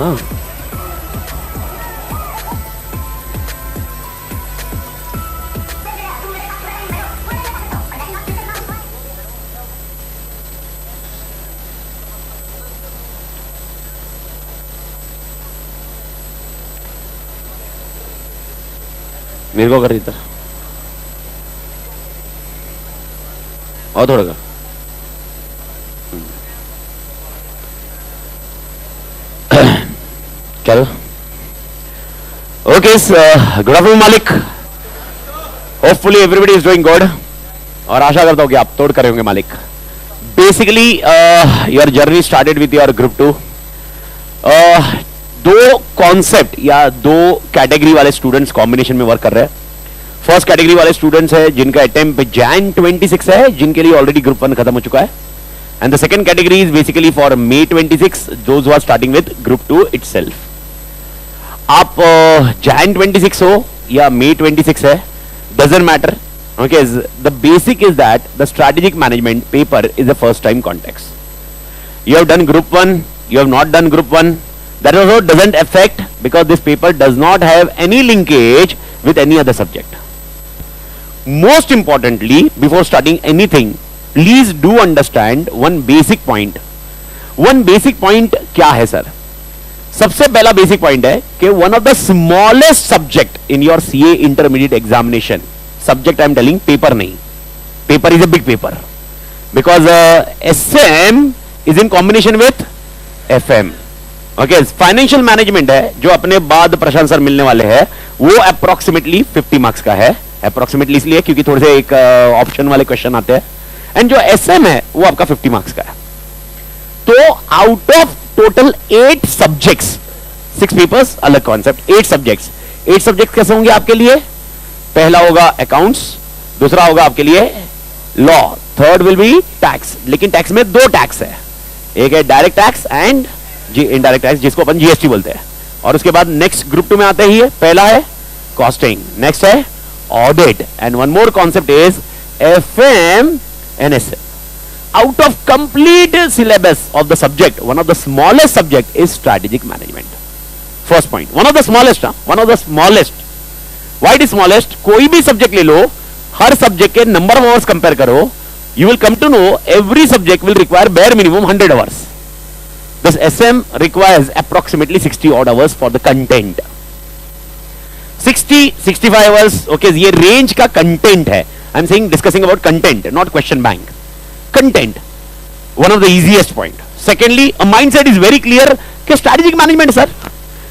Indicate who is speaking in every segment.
Speaker 1: हाँ मेरे को कर रही था और थोड़ा का चलो ओके गुड आफ्टरनून मालिक hopefully everybody is doing good और आशा करता हूं कि आप तोड़ कर रहे होंगे मालिक basically your journey started with your group 2 दो कॉन्सेप्ट या दो कैटेगरी वाले स्टूडेंट्स कॉम्बिनेशन में वर्क कर रहे हैं फर्स्ट कैटेगरी वाले स्टूडेंट्स है जिनका अटेम्प्ट जैन 26 है जिनके लिए ऑलरेडी ग्रुप 1 खत्म हो चुका है and the second category is basically for May 26 those who are starting with group 2 itself आप जैन 26 हो या May 26 है doesn't matter okay the basic is that the strategic management paper is the first time context you have done group 1 you have not done group 1 that also doesn't affect because this paper does not have any linkage with any other subject. Most importantly, before starting anything, please do understand one basic point. One basic point क्या है sir? सबसे पहला basic point है कि one of the smallest subject in your CA intermediate examination, subject I am telling paper नहीं, paper is a big paper because SM is in combination with FM. Okay financial management है जो अपने बाद प्रशांत sir मिलने वाले हैं वो approximately 50 marks का है अप्रोक्सीमेटली इसलिए क्योंकि थोड़े से एक ऑप्शन वाले क्वेश्चन आते हैं एंड जो एसएम है वो आपका 50 मार्क्स का है तो out of total 8 subjects 6 papers अलग कॉन्सेप्ट 8 सब्जेक्ट्स कैसे होंगे आपके लिए पहला होगा अकाउंट्स दूसरा होगा आपके लिए law third will be tax लेकिन टैक्स में 2 टैक्स है एक है direct tax and indirect tax जिसको अपन जीएसटी बोलते हैं और उसके बाद नेक्स्ट ग्रुप 2 में आते ही है पहला है कॉस्टिंग नेक्स्ट है audit and one more concept is FM and SM out of complete syllabus of the subject one of the smallest subject is strategic management first point one of the smallest why it is smallest कोई भी subject ले लो हर subject के number of hours compare करो you will come to know every subject will require bare minimum 100 hours. This SM requires approximately 60 odd hours for the content. 60-65 hours, okay, ये range का content है. I'm saying discussing about content, not question bank. Content, one of the easiest point. Secondly, a mindset is very clear कि strategic management, sir.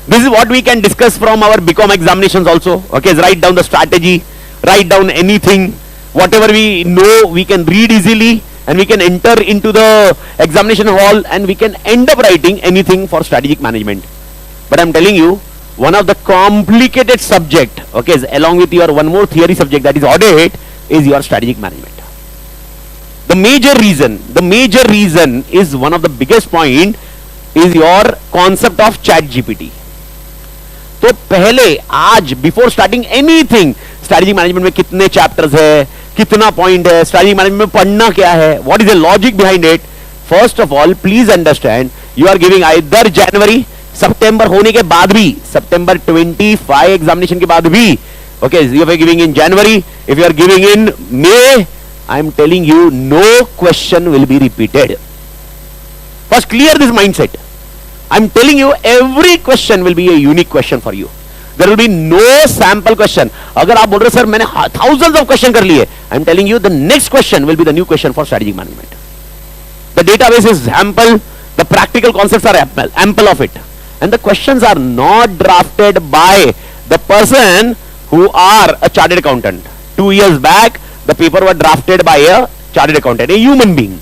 Speaker 1: This is what we can discuss from our BCom examinations also. Okay, write down the strategy, write down anything. Whatever we know we can read easily and we can enter into the examination hall and we can end up writing anything for strategic management but I'm telling you one of the complicated subject okay along with your one more theory subject that is audit is your strategic management the major reason is one of the biggest point is your concept of ChatGPT तो पहले आज before starting anything strategic management में कितने chapters है कितना point है strategic management में पढ़ना क्या है what is the logic behind it first of all please understand you are giving either जनवरी सितंबर होने के बाद भी सितंबर 25 एग्जामिनेशन के बाद भी okay you are giving in January if you are giving in May I am telling you no question will be repeated first clear this mindset I am telling you every question will be a unique question for you There will be no sample question. अगर आप बोल रहे sir मैंने thousands of question कर लिए, I am telling you the next question will be the new question for strategic management. The database is ample, the practical concepts are ample of it, and the questions are not drafted by the person who are a chartered accountant. 2 years back, the paper was drafted by a chartered accountant, a human being,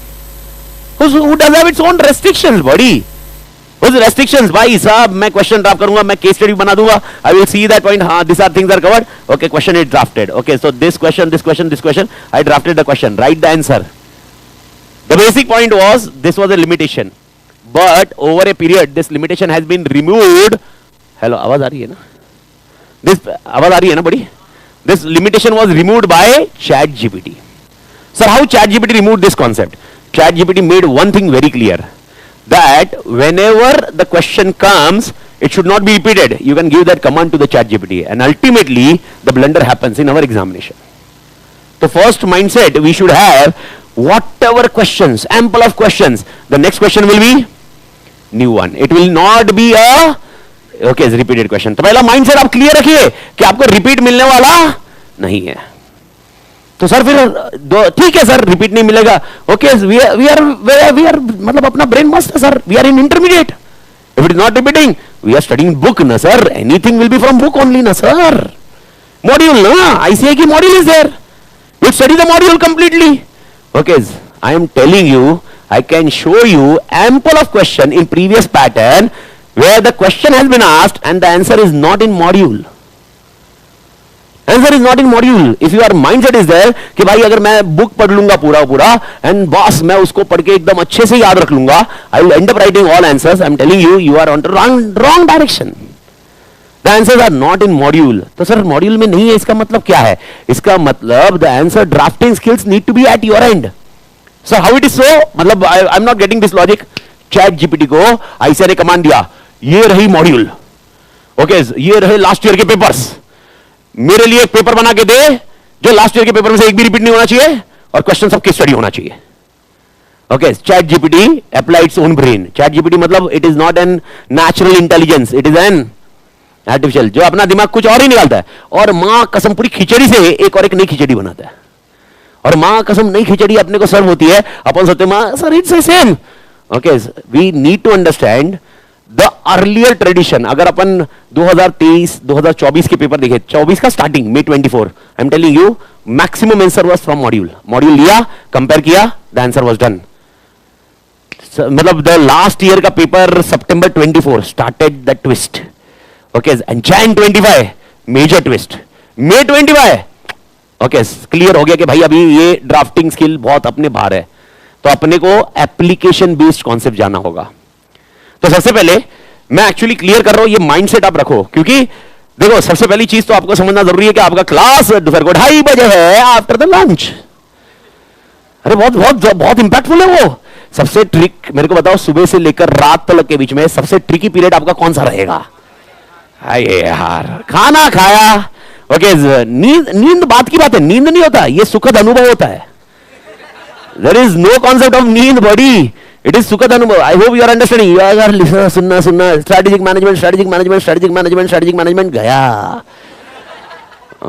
Speaker 1: who does have its own restrictions, buddy. What's the restrictions? भाई साहब मैं question draft करूंगा मैं case study बना दूंगा I will see that point हाँ this are things are covered okay question is drafted okay so this question I drafted the question right the answer the basic point was this was a limitation but over a period this limitation has been removed hello आवाज आ रही है ना this आवाज आ रही है ना बड़ी this limitation was removed by ChatGPT sir how ChatGPT removed this concept ChatGPT made one thing very clear that whenever the question comes, it should not be repeated. You can give that command to the ChatGPT, and ultimately the blunder happens in our examination. The first mindset we should have, whatever questions, ample of questions, the next question will be new one. It will not be a repeated question. तो पहला mindset आप clear रखिए कि आपको repeat मिलने वाला नहीं है. तो सर फिर ठीक है सर, रिपीट नहीं मिलेगा. ओके, वी आर मतलब अपना ब्रेन मस्त है sir. We are in intermediate. If it is not repeating, we are studying book ना sir. Anything will be from book only ना सर. मॉड्यूल ना, आईसीए की module is there. We study the module completely. Okay, I am telling you, I can show you ample of question in previous pattern where the question has been asked and the answer is not in module. Answer is not in module. If your mindset is there कि भाई अगर मैं book पढ़ लूंगा पूरा and boss मैं उसको पढ़ के एकदम अच्छे से याद रख लूंगा, I will end up writing all answers. I am telling you, you are on the wrong direction. The answers are not in module. तो सर मॉड्यूल में नहीं है, इसका मतलब क्या है? इसका मतलब the answer drafting skills need to be at your end. So how it is so? मतलब I'm not getting this logic. Chat GPT को आईसीए ने कमांड दिया, ये रही मॉड्यूल. ओके, ये रहे लास्ट ईयर के पेपर्स. मेरे लिए एक पेपर बना के दे जो लास्ट ईयर के पेपर में से एक भी रिपीट नहीं होना चाहिए और क्वेश्चन सबकी स्टडी होना चाहिए. Okay, ChatGPT apply its own brain. ChatGPT मतलब it is not an natural intelligence, it is an artificial, जो अपना दिमाग कुछ और ही निकालता है. और मां कसम पूरी खिचड़ी से एक और एक नई खिचड़ी बनाता है. और मां कसम नई खिचड़ी अपने को सर्व होती है, अपन सोचते हैं मां sir it's same. Okay, we need to understand the earlier tradition. अगर अपन 2023 2024 के पेपर देखे, 24 का starting May 24, I am telling you maximum answer was from module. Module लिया, कंपेयर किया, द आंसर वाज डन. मतलब द लास्ट ईयर का paper September 24 started the twist. Okay, and Jan 25 major twist. May 25 okay, clear हो गया कि भाई अभी ये ड्राफ्टिंग स्किल बहुत अपने बाहर है. तो अपने को एप्लीकेशन बेस्ड कॉन्सेप्ट जाना होगा. तो सबसे पहले मैं एक्चुअली क्लियर कर रहा हूं, ये माइंडसेट आप रखो, क्योंकि देखो सबसे पहली चीज तो आपको समझना जरूरी है कि आपका क्लास दोपहर को 2:30 बजे है आफ्टर द लंच. अरे बहुत बहुत बहुत इंपैक्टफुल है वो. सबसे ट्रिक मेरे को बताओ, सुबह से लेकर रात तक के बीच में सबसे ट्रिकी पीरियड आपका कौन सा रहेगा? अरे यार, खाना खाया. ओके, नींद बात की बात है, नींद नहीं होता, ये सुखद अनुभव होता है. There is no concept of नींद बॉडी, इट इज सुखद अनुभव. I hope you are understanding. You are सुनना स्ट्रेटेजिक मैनेजमेंट गया.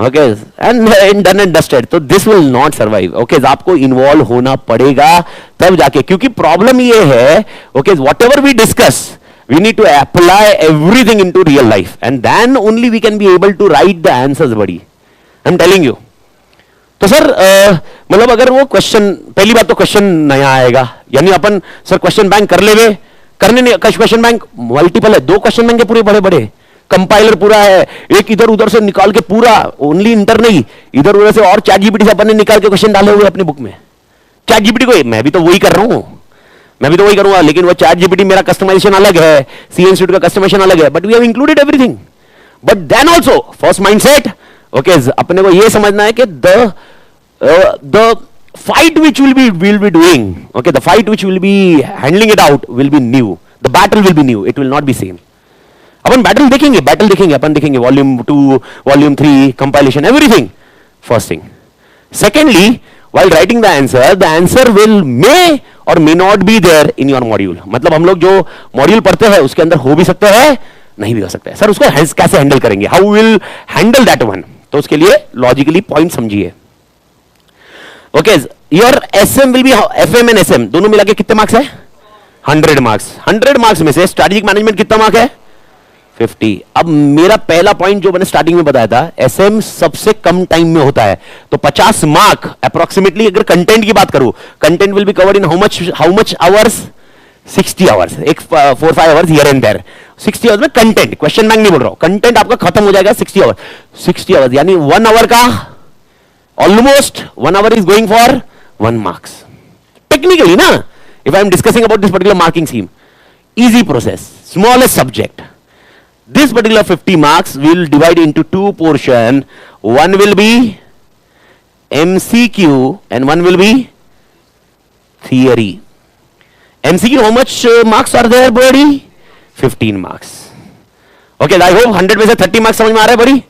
Speaker 1: Okay, and done and dusted. तो this will not survive. Okay, आपको इन्वॉल्व होना पड़ेगा तब जाके, क्योंकि प्रॉब्लम ये है, okay, whatever we discuss we need to apply everything into real life and then only we can be able to write the answers buddy. I'm telling you. तो sir मतलब अगर वो क्वेश्चन, पहली बात तो question नया आएगा, यानी अपन सर क्वेश्चन बैंक कर ले, करने नहीं. क्वेश्चन बैंक मल्टीपल है, 2 क्वेश्चन बैंक है पूरे बड़े बड़े, कंपाइलर पूरा है, एक इधर उधर से निकाल के पूरा, ओनली इंटर नहीं, इधर उधर से और चैट जीपीटी से अपन ने निकाल के क्वेश्चन डाले हुए अपनी बुक में. चैट जीपीटी को मैं भी तो वही कर रहा हूं, मैं भी तो वही करूंगा, लेकिन वो चैट जीपीटी मेरा कस्टमाइजेशन अलग है, सी इंस्टीट्यूट का कस्टमाइजेशन अलग है, but we have included everything. But then also first mindset, okay, अपने को ये समझना है कि the fight which will be doing, okay, the fight which will be handling it out will be new. The battle will be new, it will not be same. अपन battle देखेंगे, अपन देखेंगे volume 2, volume 3, compilation, everything. First thing. Secondly, while writing the answer will may or may not be there in your module. मतलब हम लोग जो module पढ़ते हैं उसके अंदर हो भी सकते हैं, नहीं भी हो सकता है. सर उसको कैसे हैंडल करेंगे? How will handle that one? तो उसके लिए लॉजिकली पॉइंट समझिए. Okay, your SM will be, FM and SM दोनों मिला के कितने मार्क्स है? 100 मार्क्स. 100 मार्क्स में से स्ट्रेटेजिक मैनेजमेंट कितना मार्क है? 50. अब मेरा पहला पॉइंट जो मैंने स्टार्टिंग में बताया था, एसएम सबसे कम टाइम में होता है, तो 50 मार्क अप्रोक्सीमेटली. अगर कंटेंट की बात करूं, content will be covered in how much hours? 60 hours. एक 4-5 hours here and there. 60 hours में कंटेंट, क्वेश्चन बैंक नहीं बोल रहा हूं, कंटेंट आपका खत्म हो जाएगा 60 आवर्स. 60 आवर्स यानी 1 आवर का almost 1 hour is going for 1 marks. Technically ना, if I am discussing about this particular marking scheme, easy process, smallest subject. This particular 50 marks will divide into 2 portions. One will be MCQ and one will be theory. MCQ, how much marks are there, buddy? 15 marks. Okay, I hope 100 में से 30 marks समझ में आ रहा है buddy?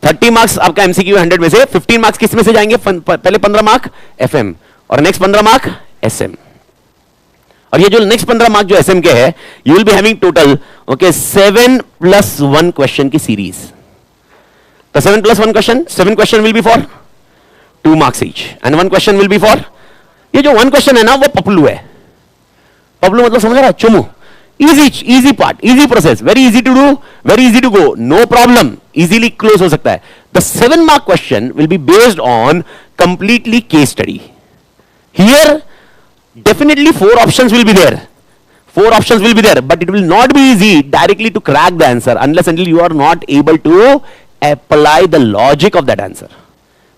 Speaker 1: 30 marks आपका MCQ 100 में से 15 marks किस में से जाएंगे? पहले 15 mark FM और next 15 mark SM. और ये जो next 15 mark जो SM के है, you will be having total, okay, 7 plus 1 question की series. तो 7 plus 1 question, 7 question will be for 2 marks each, and 1 question will be for, ये जो 1 question है ना, वो पपलू है. पपलू मतलब समझ रहा है? चुमू. easy part, easy process, very easy to do, very easy to go, no problem, easily close हो सकता है. The 7 mark question will be based on completely case study. Here, definitely 4 options will be there. 4 options will be there, but it will not be easy directly to crack the answer unless until you are not able to apply the logic of that answer.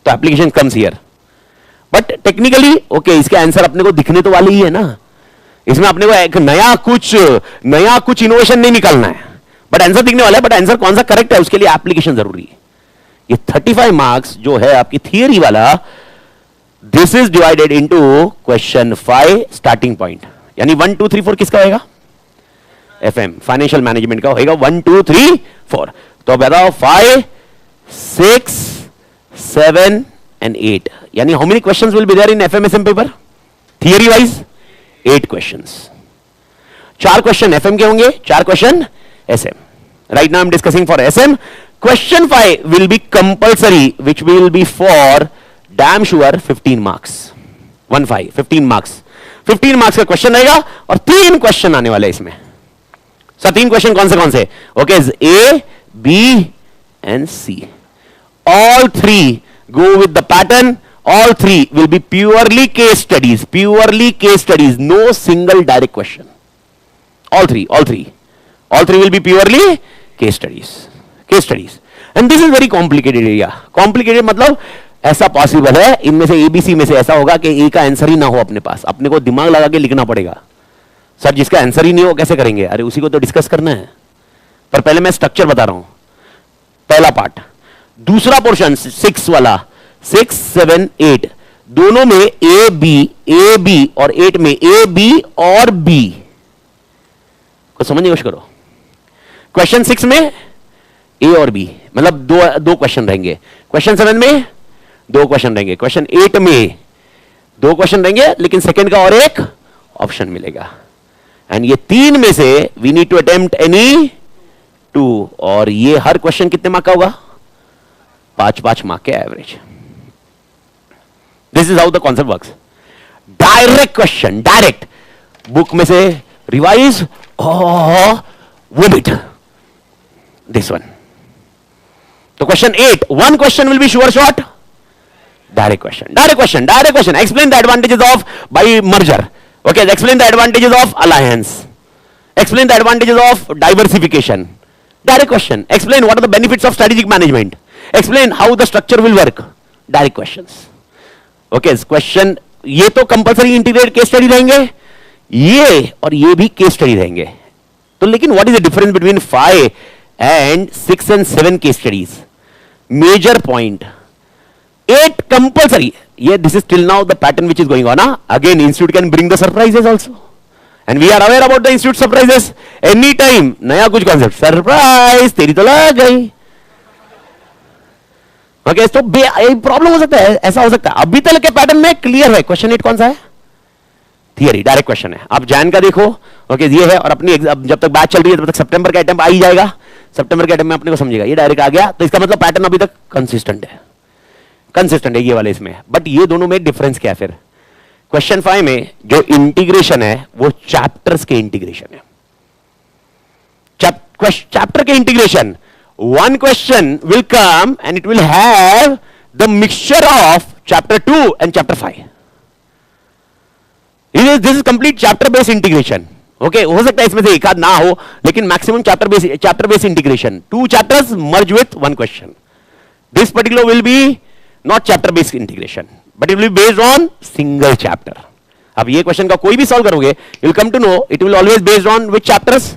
Speaker 1: तो application comes here. But technically, okay, इसके answer अपने को दिखने तो वाले ही है ना. इसमें अपने को एक नया कुछ इनोवेशन नहीं निकालना है, बट आंसर दिखने वाला है. बट आंसर कौन सा करेक्ट है उसके लिए एप्लीकेशन जरूरी है. ये 35 मार्क्स जो है आपकी थियरी वाला, this is divided into question 5 starting point. यानी 1 2 3 4 किसका होगा? FM फाइनेंशियल मैनेजमेंट का होगा. 1 2 3 4. तो बताओ 5 6 7 and 8. यानी how many questions will be there in FM SM paper theory wise? 8 questions. 4 question FM के होंगे, 4 question SM. Right now I'm discussing for SM. Question 5 will be compulsory, which will be for damn sure 15 marks. 15 marks. 15 marks का question रहेगा और 3 question आने वाले इसमें. Sir 3 question कौन से? Okay, A, B and C. All 3 go with the pattern. All 3 will be purely case studies, no single direct question. All three will be purely case studies. And this is very complicated area. Complicated मतलब ऐसा possible है, इनमें से ABC में से ऐसा होगा कि A का आंसर ही ना हो अपने पास, अपने को दिमाग लगा के लिखना पड़ेगा. सर जिसका आंसर ही नहीं हो कैसे करेंगे? अरे उसी को तो डिस्कस करना है. पर पहले मैं स्ट्रक्चर बता रहा हूं. पहला पार्ट. दूसरा पोर्शन 6 वाला, 6 7 8 दोनों में A B और 8 में A B और B को समझने की कोशिश करो. क्वेश्चन 6 में A और B मतलब दो क्वेश्चन रहेंगे. क्वेश्चन 7 में 2 क्वेश्चन रहेंगे. क्वेश्चन 8 में 2 क्वेश्चन रहेंगे लेकिन सेकंड का और एक ऑप्शन मिलेगा. एंड ये 3 में से we need to attempt any 2. और ये हर क्वेश्चन कितने मार्क का होगा? 5 मार्क के average. This is how the concept works. Direct question, direct. Book में से revise or vomit. This one. So question 8, one question will be sure shot. Direct question. Explain the advantages of by merger. Okay, explain the advantages of alliance. Explain the advantages of diversification. Direct question. Explain what are the benefits of strategic management. Explain how the structure will work. Direct questions. Okay question ये तो compulsory integrated case study रहेंगे, ये और ये भी case study रहेंगे. तो लेकिन what is the difference between 5 and 6 and 7 case studies? Major point 8 compulsory. ये this is till now the pattern which is going on. Again institute can bring the surprises also and we are aware about the institute surprises. Any time नया कुछ concept, surprise तेरी तो लग गई. Okay तो problem हो सकता है, ऐसा हो सकता है. अभी तक के पैटर्न में क्लियर है. क्वेश्चन 8 कौन सा है? थियरी, डायरेक्ट क्वेश्चन है. आप जैन का देखो. ओके ये है और अपनी जब तक बैच चल रही है तब तक सितंबर का अटेम्प्ट आ ही जाएगा. सितंबर के अटेम्प्ट में अपने को समझेगा. ये डायरेक्ट आ गया तो इसका मतलब पैटर्न अभी तक कंसिस्टेंट है ये वाले इसमें. बट ये दोनों में डिफरेंस क्या है फिर? क्वेश्चन 5 में जो इंटीग्रेशन है वो चैप्टर्स के इंटीग्रेशन है. चैप्टर के integration. One question will come and it will have the mixture of chapter 2 and chapter 5. This is complete chapter based integration. Okay, हो सकता है इसमें से एक आध ना हो लेकिन maximum chapter based integration. 2 chapters merge with 1 question. This particular will be not chapter based integration, but it will be based on single chapter. अब ये क्वेश्चन का कोई भी सॉल्व करोगे, you will come to know it will always based on which chapters.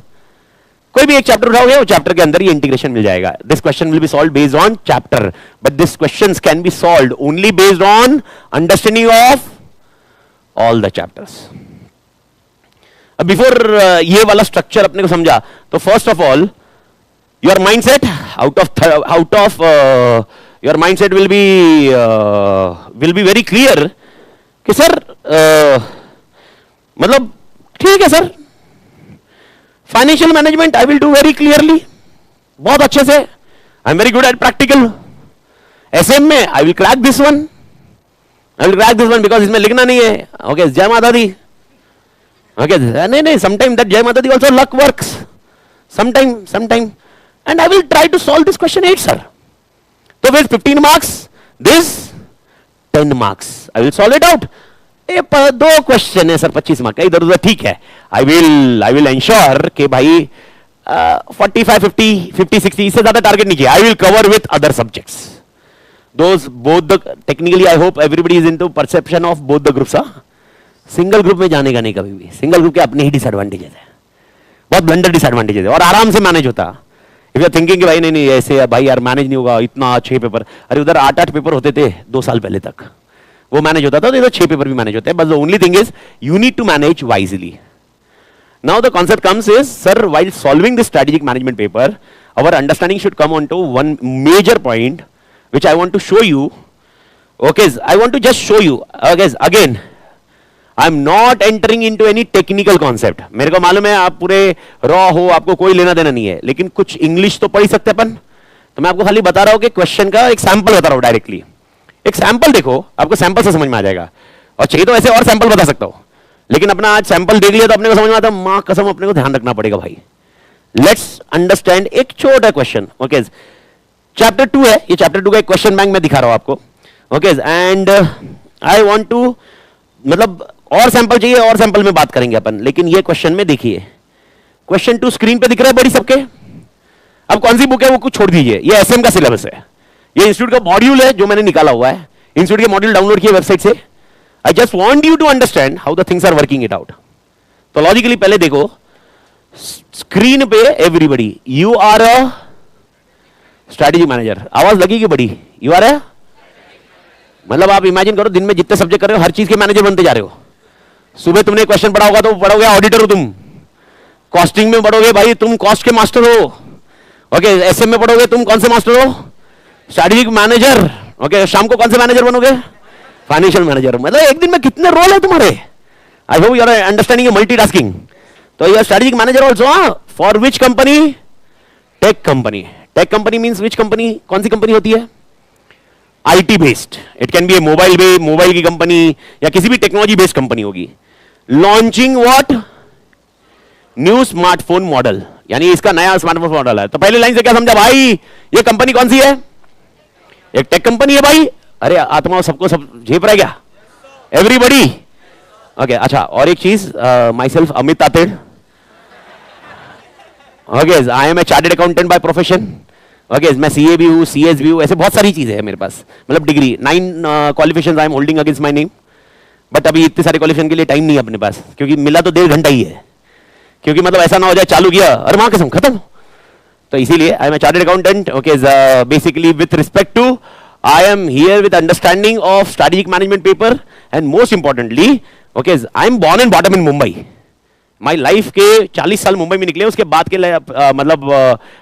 Speaker 1: कोई भी एक chapter उठाओगे वो चैप्टर के अंदर ही इंटीग्रेशन मिल जाएगा. This question will be solve based on chapter, but this questions can be solve only based on understanding of all the chapters. Before ये वाला स्ट्रक्चर अपने को समझा, तो first of all your mindset out of your mindset will be very clear कि sir मतलब ठीक है sir, financial management I will do very clearly, बहुत अच्छे से, I am very good at practical. SM में I will crack this one, because इसमें लिखना नहीं है। ओके, जय माता दी। ओके, नहीं, समटाइम दैट जय माता दी also luck works, sometime, and I will try to solve this question 8 sir. तो with 15 marks, this 10 marks, I will solve it out. दो क्वेश्चन है सर 25 मार्क का, इधर उधर ठीक है, आई विल एंश्योर कि भाई 45, 50, 60 इससे ज्यादा टारगेट नहीं किया। I will cover with other subjects, those both the, technically I hope everybody is into perception of both the groups. Single group में जाने का नहीं कभी भी, सिंगल ग्रुप के अपने ही डिसएडवांटेजेस है, बहुत ब्लंडर डिसएडवांटेजेस है, और आराम से मैनेज होता। इफ यू आर थिंकिंग कि भाई नहीं ऐसे भाई यार मैनेज नहीं होगा, इतना 6 पेपर, अरे उधर 8 पेपर होते थे 2 साल पहले तक, वो मैनेज होता था, तो इधर 6 पेपर भी मैनेज होते हैं, बस the only thing is you need to manage wisely. Now the concept comes is, sir, while solving this strategic management paper, our understanding should come on to one major point, which I want to show you. Okay, I want to just show you. Okay, again, I am not entering into any technical concept. मेरे को मालूम है आप पूरे raw हो, आपको कोई लेना देना नहीं है, लेकिन कुछ इंग्लिश तो पढ़ ही सकते अपन। तो मैं आपको खाली बता रहा हूँ कि क्वेश्चन का एक सैंपल बता रहा हूँ डायरेक्टली। एक सैंपल देखो, आपको सैंपल से समझ में आ जाएगा, और चाहिए तो ऐसे और सैंपल बता सकता हूँ, लेकिन अपना आज सैंपल देख लिया तो अपने को समझ में आता, मां कसम अपने को ध्यान रखना पड़ेगा भाई। लेट्स अंडरस्टैंड एक छोटा क्वेश्चन। ओके, चैप्टर 2 है ये, चैप्टर 2 का एक क्वेश्चन बैंक मैं दिखा रहा हूं आपको। Okay, and I want to, मतलब और सैंपल चाहिए, और सैंपल में बात करेंगे अपन, लेकिन ये क्वेश्चन में देखिए, क्वेश्चन 2 स्क्रीन पे दिख रहा है बड़ी सबके। अब कौन सी बुक है वो कुछ छोड़ दीजिए, ये एसएम का सिलेबस है, ये इंस्टीट्यूट का मॉड्यूल है जो मैंने निकाला हुआ है, इंस्टीट्यूट के मॉड्यूल डाउनलोड किए वेबसाइट से। I just want you to understand how the things are working it out. तो लॉजिकली पहले देखो स्क्रीन पे, everybody you are a strategy manager, आवाज लगी कि बड़ी, यू आर अ, मतलब आप इमेजिन करो दिन में जितने सब्जेक्ट कर रहे हो हर चीज के मैनेजर बनते जा रहे हो। सुबह तुमने क्वेश्चन पढ़ा होगा तो पढ़ोगे ऑडिटर हो तुम, कॉस्टिंग में पढ़ोगे भाई तुम कॉस्ट के मास्टर हो। ओके, एसएम में पढ़ोगे तुम कौन से मास्टर हो, स्ट्रैटेजिक मैनेजर। ओके, शाम को कौन से मैनेजर बनोगे, फाइनेंशियल मैनेजर। मतलब एक दिन में कितने रोल है तुम्हारे। I hope you are understanding multitasking. तो you are strategic manager also, for which company, tech company. Tech company means which company, कौन सी कंपनी होती है, IT based, it can be a mobile की कंपनी या किसी भी टेक्नोलॉजी बेस्ड कंपनी होगी। Launching what, new smartphone model, यानी इसका नया स्मार्टफोन मॉडल है। तो पहले लाइन से क्या समझा भाई, ये कंपनी कौन सी है, एक टेक कंपनी है भाई। अरे आत्मा सबको सब झेप रहा है क्या, एवरीबडी। ओके, अच्छा और एक चीज, myself Amit Tated. Okay, I am a chartered accountant by profession. Okay, मैं सीए भी हूँ, सीएस भी हूँ, ऐसे बहुत सारी चीजें हैं मेरे पास, मतलब degree 9 qualifications I am holding against my name. But अभी इतने सारे क्वालिफिकेशन के लिए टाइम नहीं है अपने पास, क्योंकि मिला तो 1.5 घंटा ही है, क्योंकि मतलब ऐसा ना हो जाए चालू किया अरे मां कसम खत्म। तो इसीलिए I am a chartered accountant. Okay, basically with respect to I am here with understanding of strategic management paper, and most importantly, okay, I am born and brought up in Mumbai. My life के 40 साल मुंबई में निकले, उसके बाद के मतलब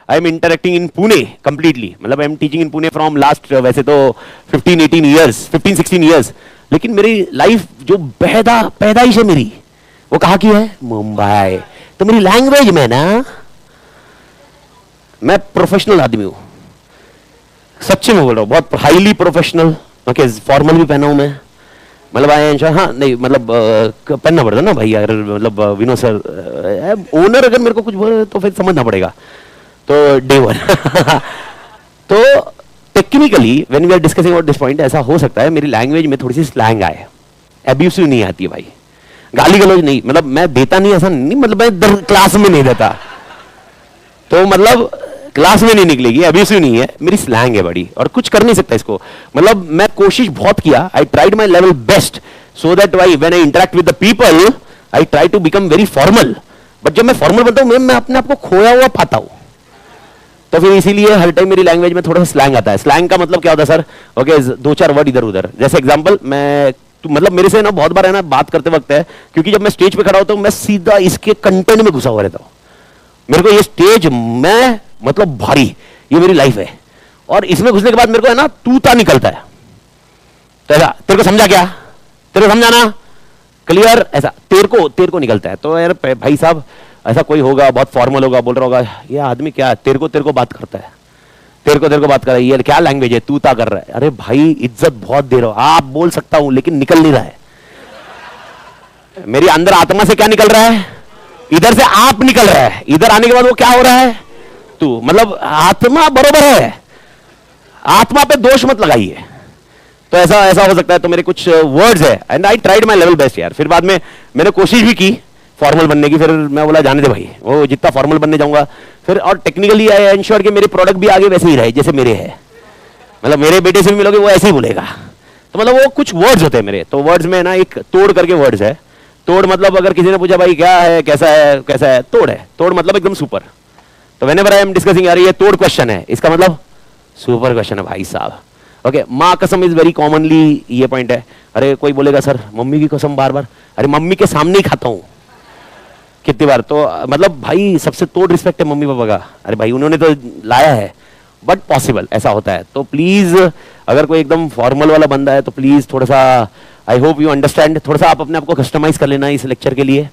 Speaker 1: I am interacting in Pune completely, मतलब I am teaching in Pune from last वैसे तो 15-18 years, 15-16 years, लेकिन मेरी लाइफ जो पैदाइश है मेरी, वो कहाँ की है, मुंबई। तो मेरी लैंग्वेज में ना, मैं प्रोफेशनल आदमी हूँ, सच्चे में बोल रहा हूँ, बहुत हाईली प्रोफेशनल। ओके, फॉर्मल भी पहना हूं मैं, मतलब आए हाँ नहीं मतलब पहनना पड़ता ना भाई यार, मतलब विनोद सर ओनर अगर मेरे को कुछ बोले तो फिर समझना पड़ेगा। तो डे 1 तो technically when we are discussing about this point, ऐसा हो सकता है मेरी लैंग्वेज में थोड़ी सी स्लैंग आए, एब्यूसिव नहीं आती है भाई, गाली गलौज नहीं, मतलब मैं देता नहीं ऐसा नहीं, मतलब मैं क्लास में नहीं देता, तो मतलब क्लास में नहीं निकलेगी, अब्यूसिव नहीं है, मेरी स्लैंग है बड़ी, और कुछ कर नहीं सकता इसको। मतलब मैं कोशिश बहुत किया, I tried my level best so that when I interact with the people I try to become very formal. But जब मैं फॉर्मल बनता हूं मैं अपने आप को खोया हुआ पाता हूं, तो फिर इसीलिए हर टाइम मेरी लैंग्वेज में थोड़ा सा स्लैंग आता है। स्लैंग का मतलब क्या होता है सर, ओके, 2-4 वर्ड इधर उधर। जैसे एग्जांपल, मैं तो मतलब मेरे से ना बहुत बार है ना बात करते वक्त है, क्योंकि जब मैं स्टेज पे खड़ा होता हूं मैं सीधा इसके कंटेंट में घुसा हुआ रहता हूं। मेरे को ये स्टेज मैं मतलब भारी, ये मेरी लाइफ है, और इसमें घुसने के बाद मेरे को है ना तूता निकलता है। तो ऐसा तेरे को समझा क्या, तेरे को समझाना क्लियर, ऐसा तेरे को निकलता है। तो यार भाई साहब ऐसा कोई होगा बहुत फॉर्मल होगा, बोल रहा होगा ये आदमी क्या तेरे को बात करता है, तेरे को बात कर रहा है, ये क्या लैंग्वेज है, तूता कर रहा है। अरे भाई इज्जत बहुत दे रहा हो, आप बोल सकता हूं लेकिन निकल नहीं रहा है। मेरी अंदर आत्मा से क्या निकल रहा है, इधर से आप निकल रहा है, इधर आने के बाद वो क्या हो रहा है, तू, मतलब आत्मा बरोबर है, आत्मा पे दोष मत लगाइए। तो ऐसा हो सकता है। तो मेरे कुछ वर्ड्स है and I tried my level best यार। फिर बाद में मैंने कोशिश भी की फॉर्मल बनने की, फिर मैं बोला जाने दे भाई, वो जितना फॉर्मल बनने जाऊंगा फिर, और टेक्निकली आई एंश्योर कि मेरे प्रोडक्ट भी आगे वैसे ही रहे जैसे मेरे है, मतलब मेरे बेटे से भी मिलोगे वो ऐसे ही बोलेगा। तो मतलब वो कुछ वर्ड्स होते हैं मेरे, तो वर्ड्स में ना एक तोड़ करके वर्ड्स है। तोड़ मतलब अगर किसी ने पूछा भाई क्या है, कैसा है, तोड़ है, तोड़ मतलब एकदम सुपर। तो व्हेनेवर आई एम डिस्कसिंग यार ये तोड़ क्वेश्चन है, इसका मतलब सुपर क्वेश्चन है भाई साहब। ओके, माँ कसम इज वेरी कॉमनली ये पॉइंट है। अरे कोई बोलेगा सर मम्मी की कसम बार बार, अरे मम्मी के सामने ही खाता हूं कितनी बार। तो मतलब भाई सबसे तोड़ रिस्पेक्ट है मम्मी पापा का, अरे भाई उन्होंने तो लाया है, बट पॉसिबल ऐसा होता है। तो प्लीज अगर कोई एकदम फॉर्मल वाला बंदा है तो प्लीज थोड़ा सा, आई होप यू अंडरस्टैंड, थोड़ा सा आप अपने आप को कस्टमाइज कर लेना इस लेक्चर के लिए।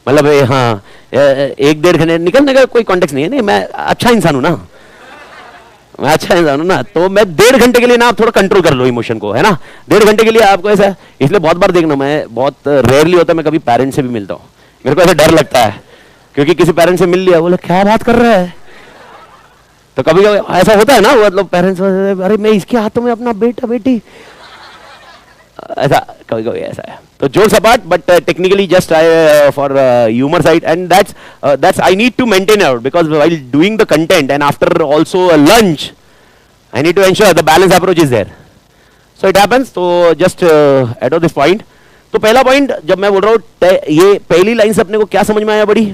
Speaker 1: मतलब हाँ, 1-1.5 घंटे निकलने का कोई कॉन्टेक्स्ट नहीं है, नहीं मैं अच्छा इंसान हूं ना, मैं अच्छा इंसान हूं ना, तो मैं 1.5 घंटे के लिए ना आप थोड़ा कंट्रोल कर लो इमोशन को, है ना। 1.5 घंटे के लिए आपको ऐसा, इसलिए बहुत बार देखना, मैं बहुत रेयरली होता है मैं कभी पेरेंट्स से भी मिलता हूँ, मेरे को ऐसा डर लगता है, क्योंकि किसी पेरेंट्स से मिल लिया बोले क्या बात कर रहा है। तो कभी ऐसा होता है ना, मतलब पेरेंट्स अरे मैं इसके हाथों में अपना बेटा बेटी, ऐसा कभी कभी ऐसा है। तो jokes apart, but technically just I for humour side, and that's I need to maintain out because while doing the content and after also lunch I need to ensure the balance approach is there, so it happens. तो just at this point, तो पहला point जब मैं बोल रहा हूं, ये पहली लाइन से अपने को क्या समझ में आया बड़ी,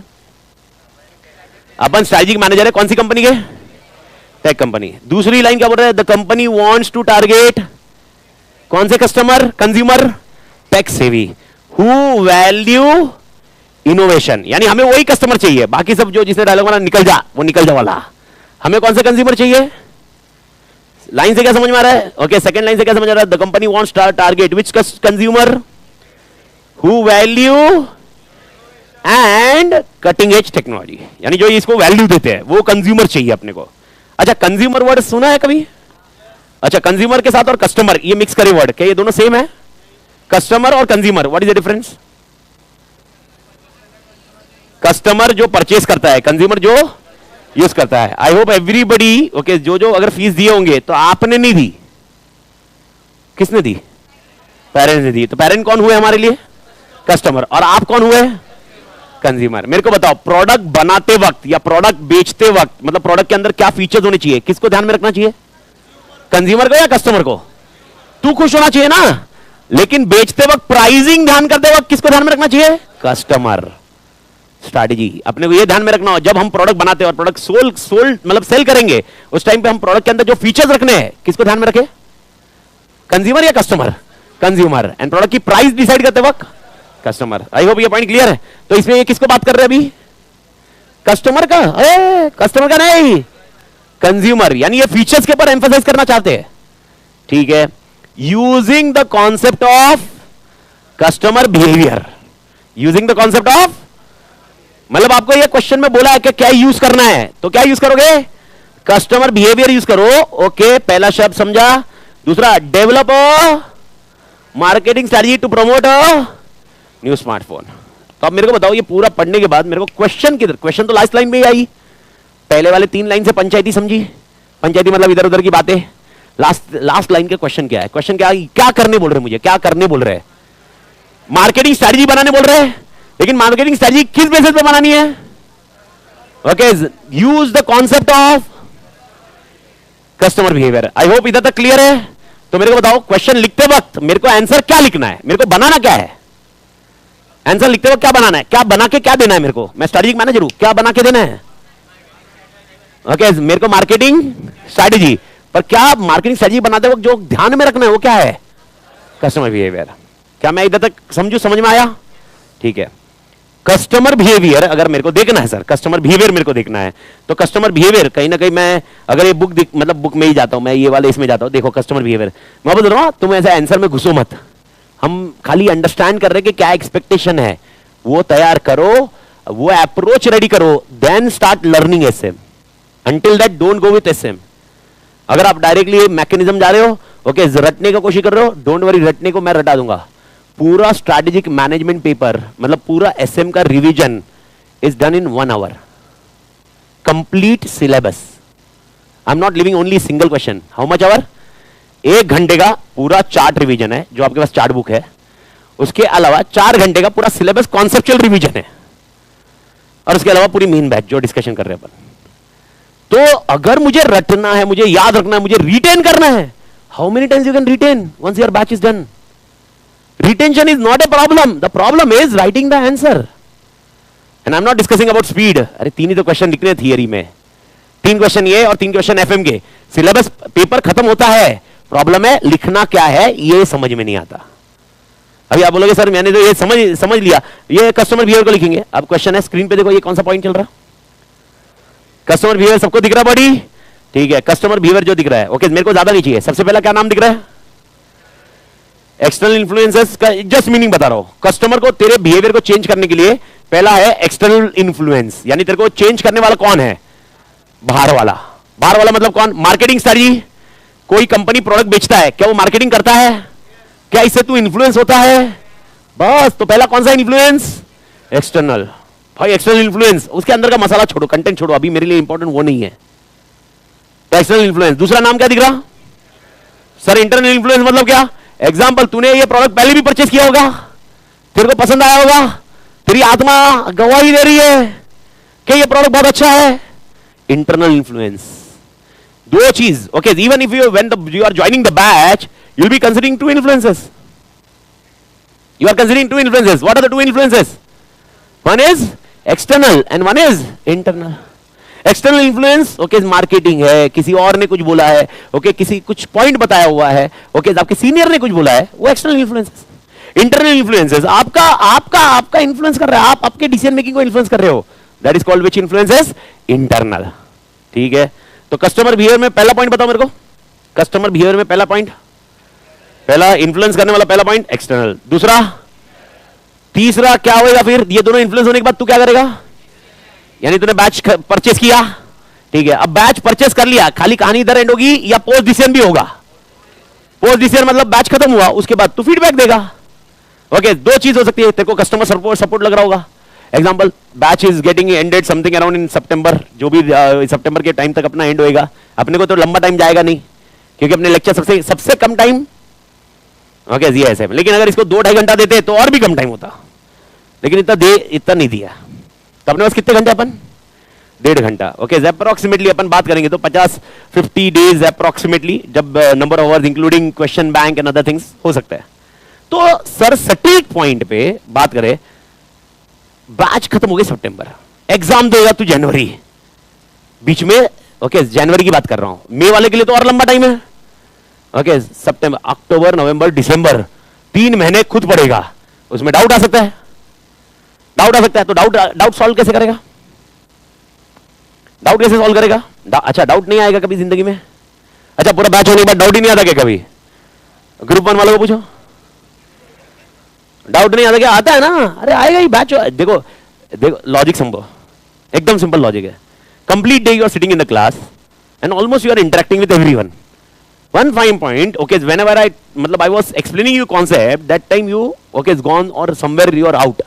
Speaker 1: अपन स्ट्रेटेजिक मैनेजर है कौन सी कंपनी के, टेक कंपनी। दूसरी लाइन क्या बोल रहा है, the company wants to target कौन से customer, consumer tech savvy who value innovation, यानी हमें वही कस्टमर चाहिए, बाकी सब जो जिसने डायलॉग वाला निकल जा वो निकल जा वाला, हमें कौन से कंज्यूमर चाहिए। लाइन से क्या समझ में आ रहा है, ओके। सेकंड लाइन से क्या समझ आ रहा है, the company wants to target which consumer who value and cutting edge technology, यानी जो इसको वैल्यू देते हैं वो कंज्यूमर चाहिए अपने को। अच्छा, कंज्यूमर वर्ड सुना है कभी, अच्छा कंज्यूमर के साथ और कस्टमर ये मिक्स करे वर्ड, क्या ये दोनों सेम है, कस्टमर और consumer, what is the difference. Customer जो परचेस करता है, कंज्यूमर जो यूज करता है। आई होप एवरीबडी, ओके, जो अगर फीस दिए होंगे तो आपने नहीं दी, किसने दी, पेरेंट्स ने दी। तो पेरेंट कौन हुए हमारे लिए, कस्टमर, और आप कौन हुए, कंज्यूमर। मेरे को बताओ प्रोडक्ट बनाते वक्त या प्रोडक्ट बेचते वक्त, मतलब प्रोडक्ट के अंदर क्या फीचर्स होने चाहिए, किसको ध्यान में रखना चाहिए, कंज्यूमर को या कस्टमर को। तू खुश होना चाहिए ना, लेकिन बेचते वक्त प्राइसिंग ध्यान करते वक्त किसको ध्यान में रखना चाहिए, कस्टमर। स्ट्रैटेजी अपने को ये ध्यान में रखना हो, जब हम प्रोडक्ट बनाते हैं और प्रोडक्ट सोल्ड मतलब सेल करेंगे, उस टाइम पे हम प्रोडक्ट के अंदर जो फीचर्स रखने हैं किसको ध्यान में रखें, कंज्यूमर या कस्टमर, कंज्यूमर। एंड प्रोडक्ट की प्राइस डिसाइड करते वक्त कस्टमर। आई होप ये पॉइंट क्लियर है। तो इसमें ये किसको बात कर रहे हैं अभी, कस्टमर का, कस्टमर का नहीं, कंज्यूमर, यानी ये फीचर्स के ऊपर एम्फसाइज करना चाहते हैं, ठीक है। Using the concept of customer behaviour, using the concept of, मतलब आपको ये क्वेश्चन में बोला है कि क्या यूज करना है, तो क्या यूज करोगे, कस्टमर बिहेवियर यूज करो, ओके। पहला शब्द समझा। दूसरा, develop marketing strategy to promote new smartphone. तो अब मेरे को बताओ, ये पूरा पढ़ने के बाद मेरे को क्वेश्चन तो लास्ट लाइन में ही आई, पहले वाले 3 लाइन से पंचायती समझी, पंचायती मतलब इधर उधर की बातें। लास्ट लाइन के क्वेश्चन क्या है, क्वेश्चन क्या करने बोल रहे हैं मुझे, क्या करने बोल रहे हैं, मार्केटिंग स्ट्रेटजी बनाने बोल रहे हैं, लेकिन मार्केटिंग स्ट्रेटजी किस बेसिस पे बनानी है, okay. Use the concept of customer behaviour. I hope इधर तक क्लियर है। तो मेरे को बताओ क्वेश्चन लिखते वक्त मेरे को आंसर क्या लिखना है, मेरे को बनाना क्या है, आंसर लिखते वक्त क्या बनाना है, क्या बना के क्या देना है मेरे को, मैं स्ट्रेटेजिक मैनेजर हूं, क्या बना के देना है, ओके। मेरे को मार्केटिंग स्ट्रेटेजी, पर क्या मार्केटिंग स्ट्रेटेजी बनाते वक्त जो ध्यान में रखना है वो क्या है, कस्टमर बिहेवियर। क्या मैं इधर तक समझू, समझ में आया? ठीक है। कस्टमर बिहेवियर अगर मेरे को देखना है सर, कस्टमर बिहेवियर मेरे को देखना है, तो कस्टमर बिहेवियर कहीं ना कहीं मैं अगर ये बुक मतलब बुक में ही जाता हूं, मैं ये वाले इसमें जाता हूं, देखो कस्टमर बिहेवियर मैं बोल रहा हूं, तुम ऐसा आंसर में घुसो मत, हम खाली अंडरस्टैंड कर रहे कि क्या एक्सपेक्टेशन है, वो तैयार करो, वो अप्रोच रेडी करो, then start learning SM. Until that don't go with SM. अगर आप डायरेक्टली मैकेनिज्म जा रहे हो, ओके, रटने का कोशिश कर रहे हो, डोंट वरी, रटने को मैं रटा दूंगा। पूरा स्ट्रैटेजिक मैनेजमेंट पेपर मतलब पूरा एसएम का revision is done in 1 hour, complete syllabus. I am not leaving only single question. How much hour? 1 घंटे का पूरा चार्ट रिवीजन है, जो आपके पास चार्ट बुक है, उसके अलावा 4 घंटे का पूरा सिलेबस कॉन्सेप्चुअल रिवीजन है, और उसके अलावा पूरी मेन बैच जो डिस्कशन कर रहे हैं अपन। तो अगर मुझे रटना है, मुझे याद रखना है, मुझे रिटेन करना है, how many times you can retain once your batch is done? Retention is not a problem, the problem is writing the answer. And I am not discussing about speed. अरे 3 ही तो क्वेश्चन लिखने theory में, 3 question ये और 3 question FM के, syllabus paper खत्म होता है। प्रॉब्लम है लिखना क्या है ये समझ में नहीं आता। अभी आप बोलोगे सर मैंने तो ये समझ लिया, ये कस्टमर बिहेवियर को लिखेंगे। अब क्वेश्चन है, स्क्रीन पे देखो, ये कौन सा पॉइंट चल रहा? कस्टमर बिहेवियर सबको दिख रहा है बॉडी? ठीक है, कस्टमर बिहेवियर जो दिख रहा है, ओके, मेरे को ज्यादा नहीं चाहिए। सबसे पहला क्या नाम दिख रहा है? एक्सटर्नल इन्फ्लुएंसेस का जस्ट मीनिंग बता रहा हूं। कस्टमर को तेरे बिहेवियर को चेंज करने के लिए पहला है एक्सटर्नल इन्फ्लुएंस, यानी तेरे को चेंज करने वाला कौन है? बाहर वाला। बाहर वाला मतलब कौन? Marketing strategy. कोई कंपनी प्रोडक्ट बेचता है, क्या वो मार्केटिंग करता है? क्या इससे तू इन्फ्लुएंस होता है? बस, तो पहला कौन सा इन्फ्लुएंस? एक्सटर्नल। भाई एक्सटर्नल इन्फ्लुएंस, उसके अंदर का मसाला छोड़ो, कंटेंट छोड़ो, अभी मेरे लिए इंपॉर्टेंट वो नहीं है। External influence. दूसरा नाम क्या दिख रहा सर? इंटरनल इन्फ्लुएंस मतलब क्या? एग्जाम्पल, तूने ये प्रोडक्ट पहले भी परचेस किया होगा, तेरे को पसंद आया होगा, तेरी आत्मा गवाही दे रही है कि ये प्रोडक्ट बहुत अच्छा है। Internal influence. 2 चीज, okay, even if you are joining the batch, you'll be considering 2 influences. You are considering 2 influences. What are the 2 influences? One is external and one is internal. External influence, okay, marketing है, किसी और ने कुछ बोला है, okay, किसी कुछ point बताया हुआ है, ओके, आपके सीनियर ने कुछ बोला है, वो एक्सटर्नल इन्फ्लुएंसेस। इंटरनल इन्फ्लुएंसेस आपका इन्फ्लुएंस कर रहा है, आप आपके डिसीजन मेकिंग को इन्फ्लुएंस कर रहे हो, that is called which influences? Internal. ठीक है, तो कस्टमर बिहेवियर में पहला पॉइंट बताओ मेरे को। कस्टमर बिहेवियर में पहला पॉइंट, पहला इन्फ्लुएंस करने वाला पहला पॉइंट एक्सटर्नल। दूसरा, तीसरा क्या होगा फिर? ये दोनों इन्फ्लुएंस होने के बाद तू क्या करेगा? यानी तूने बैच परचेस किया, ठीक है, अब बैच परचेस कर लिया, खाली कहानी इधर एंड होगी या पोस्ट डिसीजन भी होगा? पोस्ट डिसीजन मतलब बैच खत्म हुआ, उसके बाद तू फीडबैक देगा। ओके, 2 चीज हो सकती है, तेरे को कस्टमर सपोर्ट लग रहा होगा। Example, batch is getting ended something around in September, जो भी सितंबर के टाइम तक अपना एंड होएगा। अपने को तो लंबा टाइम जाएगा नहीं, क्योंकि अपने लेक्चर सबसे कम टाइम, ओके, जी ऐसे। लेकिन अगर इसको 2-2.5 घंटा देते तो और भी कम टाइम होता, लेकिन इतना नहीं दिया, तो अपने पास कितने घंटे? अपन 1.5 घंटा। ओके, अप्रोक्सीमेटली अपन बात करेंगे तो 50-50 डेज अप्रोक्सीमेटली, जब number of hours including question bank and other things हो सकता है। तो सर सटीक पॉइंट पे बात करें, बैच खत्म हो गई सितंबर, एग्जाम देगा तू जनवरी बीच में, ओके, जनवरी की बात कर रहा हूं, मई वाले के लिए तो और लंबा टाइम है। ओके, सितंबर, अक्टूबर, नवंबर, दिसंबर, 3 महीने खुद पढ़ेगा, उसमें डाउट आ सकता है, तो डाउट सॉल्व कैसे करेगा? डाउट कैसे सॉल्व करेगा? अच्छा, डाउट नहीं आएगा कभी जिंदगी में? अच्छा, पूरा बैच होने के बाद डाउट ही नहीं आता क्या कभी? ग्रुप 1 वालों को पूछो, डाउट नहीं आता क्या? आता है ना, अरे आएगा ही बैच। देखो लॉजिक समझो, एकदम सिंपल लॉजिक है। Complete day you are sitting in the class and almost you are interacting with everyone. One fine point, okay, whenever I was explaining you concept, that time you, okay, is gone or somewhere you are out.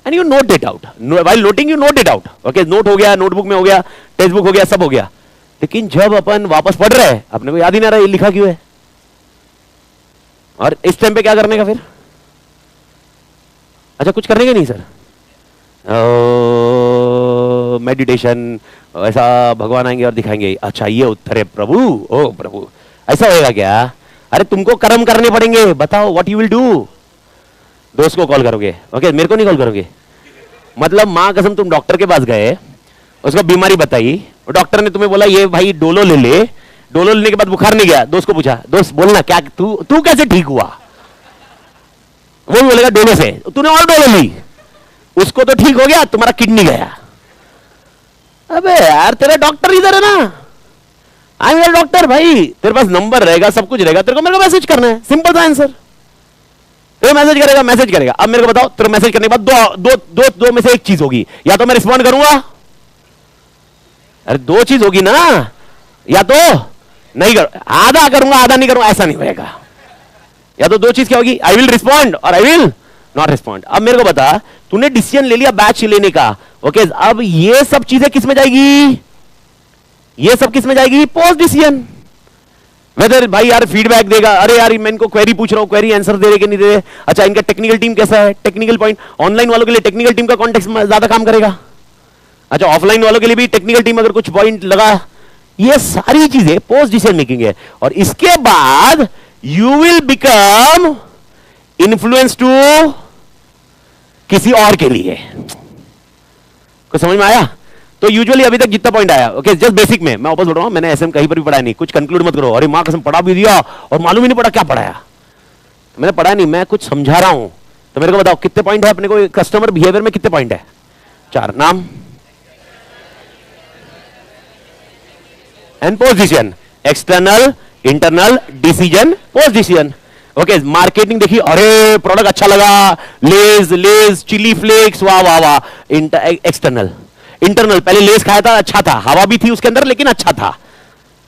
Speaker 1: And you note it out. While noting, you note it out. Okay, note हो गया, notebook में हो गया, textbook हो गया, सब हो गया। लेकिन जब अपन वापस पढ़ रहे हैं, अपने को याद ही नहीं रहा ये लिखा क्यों है। और इस टाइम पे क्या करने का फिर? अच्छा, कुछ करने का नहीं सर? मेडिटेशन, ऐसा भगवान आएंगे और दिखाएंगे, अच्छा ये उत्तर है प्रभु, ओ प्रभु, ऐसा होएगा क्या? अरे तुमको कर्म करने पड़ेंगे, बताओ व्हाट यू विल डू। दोस्त को कॉल करोगे, ओके, मेरे को नहीं कॉल करोगे? मतलब माँ कसम, तुम डॉक्टर के पास गए, उसको बीमारी बताई, डॉक्टर ने तुम्हें बोला ये भाई डोलो ले ले, डोलो लेने के बाद बुखार नहीं गया, दोस्त को पूछा, दोस्त बोलना क्या, तू कैसे ठीक हुआ? वो भी बोलेगा डोलो से, तूने और डोलो ली, उसको तो ठीक हो गया, तुम्हारा किडनी गया। अबे यार तेरा डॉक्टर इधर है ना, आई एम डॉक्टर भाई, तेरे पास नंबर रहेगा, सब कुछ रहेगा, तेरे को मेरे को मैसेज करना है, सिंपल सा आंसर। तो मैसेज करेगा, मैसेज करेगा। अब मेरे को बताओ, तेरे मैसेज करने के बाद दो में से एक चीज होगी, या तो मैं रिस्पॉन्ड करूंगा, अरे दो चीज होगी ना, या तो नहीं कर, आधा करूंगा आधा नहीं करूंगा, ऐसा नहीं होएगा। या तो दो चीज क्या होगी, आई विल रिस्पॉन्ड और आई विल नॉट रिस्पॉन्ड। अब मेरे को बता, तूने डिसीजन ले लिया बैच लेने का, ओके, अब ये सब चीजें किस में जाएगी, ये सब किस में जाएगी, पोस्ट डिसीजन। वेदर भाई यार फीडबैक देगा, अरे यार मैं इनको क्वेरी पूछ रहा हूं, क्वेरी आंसर दे रहे कि नहीं दे रहे, अच्छा इनका टेक्निकल टीम कैसा है, टेक्निकल पॉइंट, ऑनलाइन वालों के लिए टेक्निकल टीम का कॉन्टेक्स्ट ज्यादा काम करेगा, अच्छा ऑफलाइन वालों के लिए भी टेक्निकल टीम अगर कुछ पॉइंट लगा, ये सारी चीजें पोस्ट डिसीजन मेकिंग है। और इसके बाद you will become influence to किसी और के लिए। कुछ समझ में आया? तो यूजुअली अभी तक जितना पॉइंट आया, ओके, जस्ट बेसिक में मैं वापस बोल रहा हूं, मैंने एसएम कहीं पर भी पढ़ाया नहीं, कुछ कंक्लूड मत करो, अरे मां कसम पढ़ा भी दिया और मालूम ही नहीं पड़ा क्या पढ़ाया। मैंने पढ़ा नहीं, मैं कुछ समझा रहा हूं। तो मेरे को बताओ कितने पॉइंट है अपने को, कस्टमर बिहेवियर में कितने पॉइंट है? 4। नाम and post decision, external, internal, decision, post decision. Okay, marketing देखिए, अरे प्रोडक्ट अच्छा लगा, लेज लेज चिली फ्लेक्स, वाह वाह वाह। एक्सटर्नल, इंटरनल, पहले लेस खाया था, अच्छा था, हवा भी थी उसके अंदर लेकिन अच्छा था,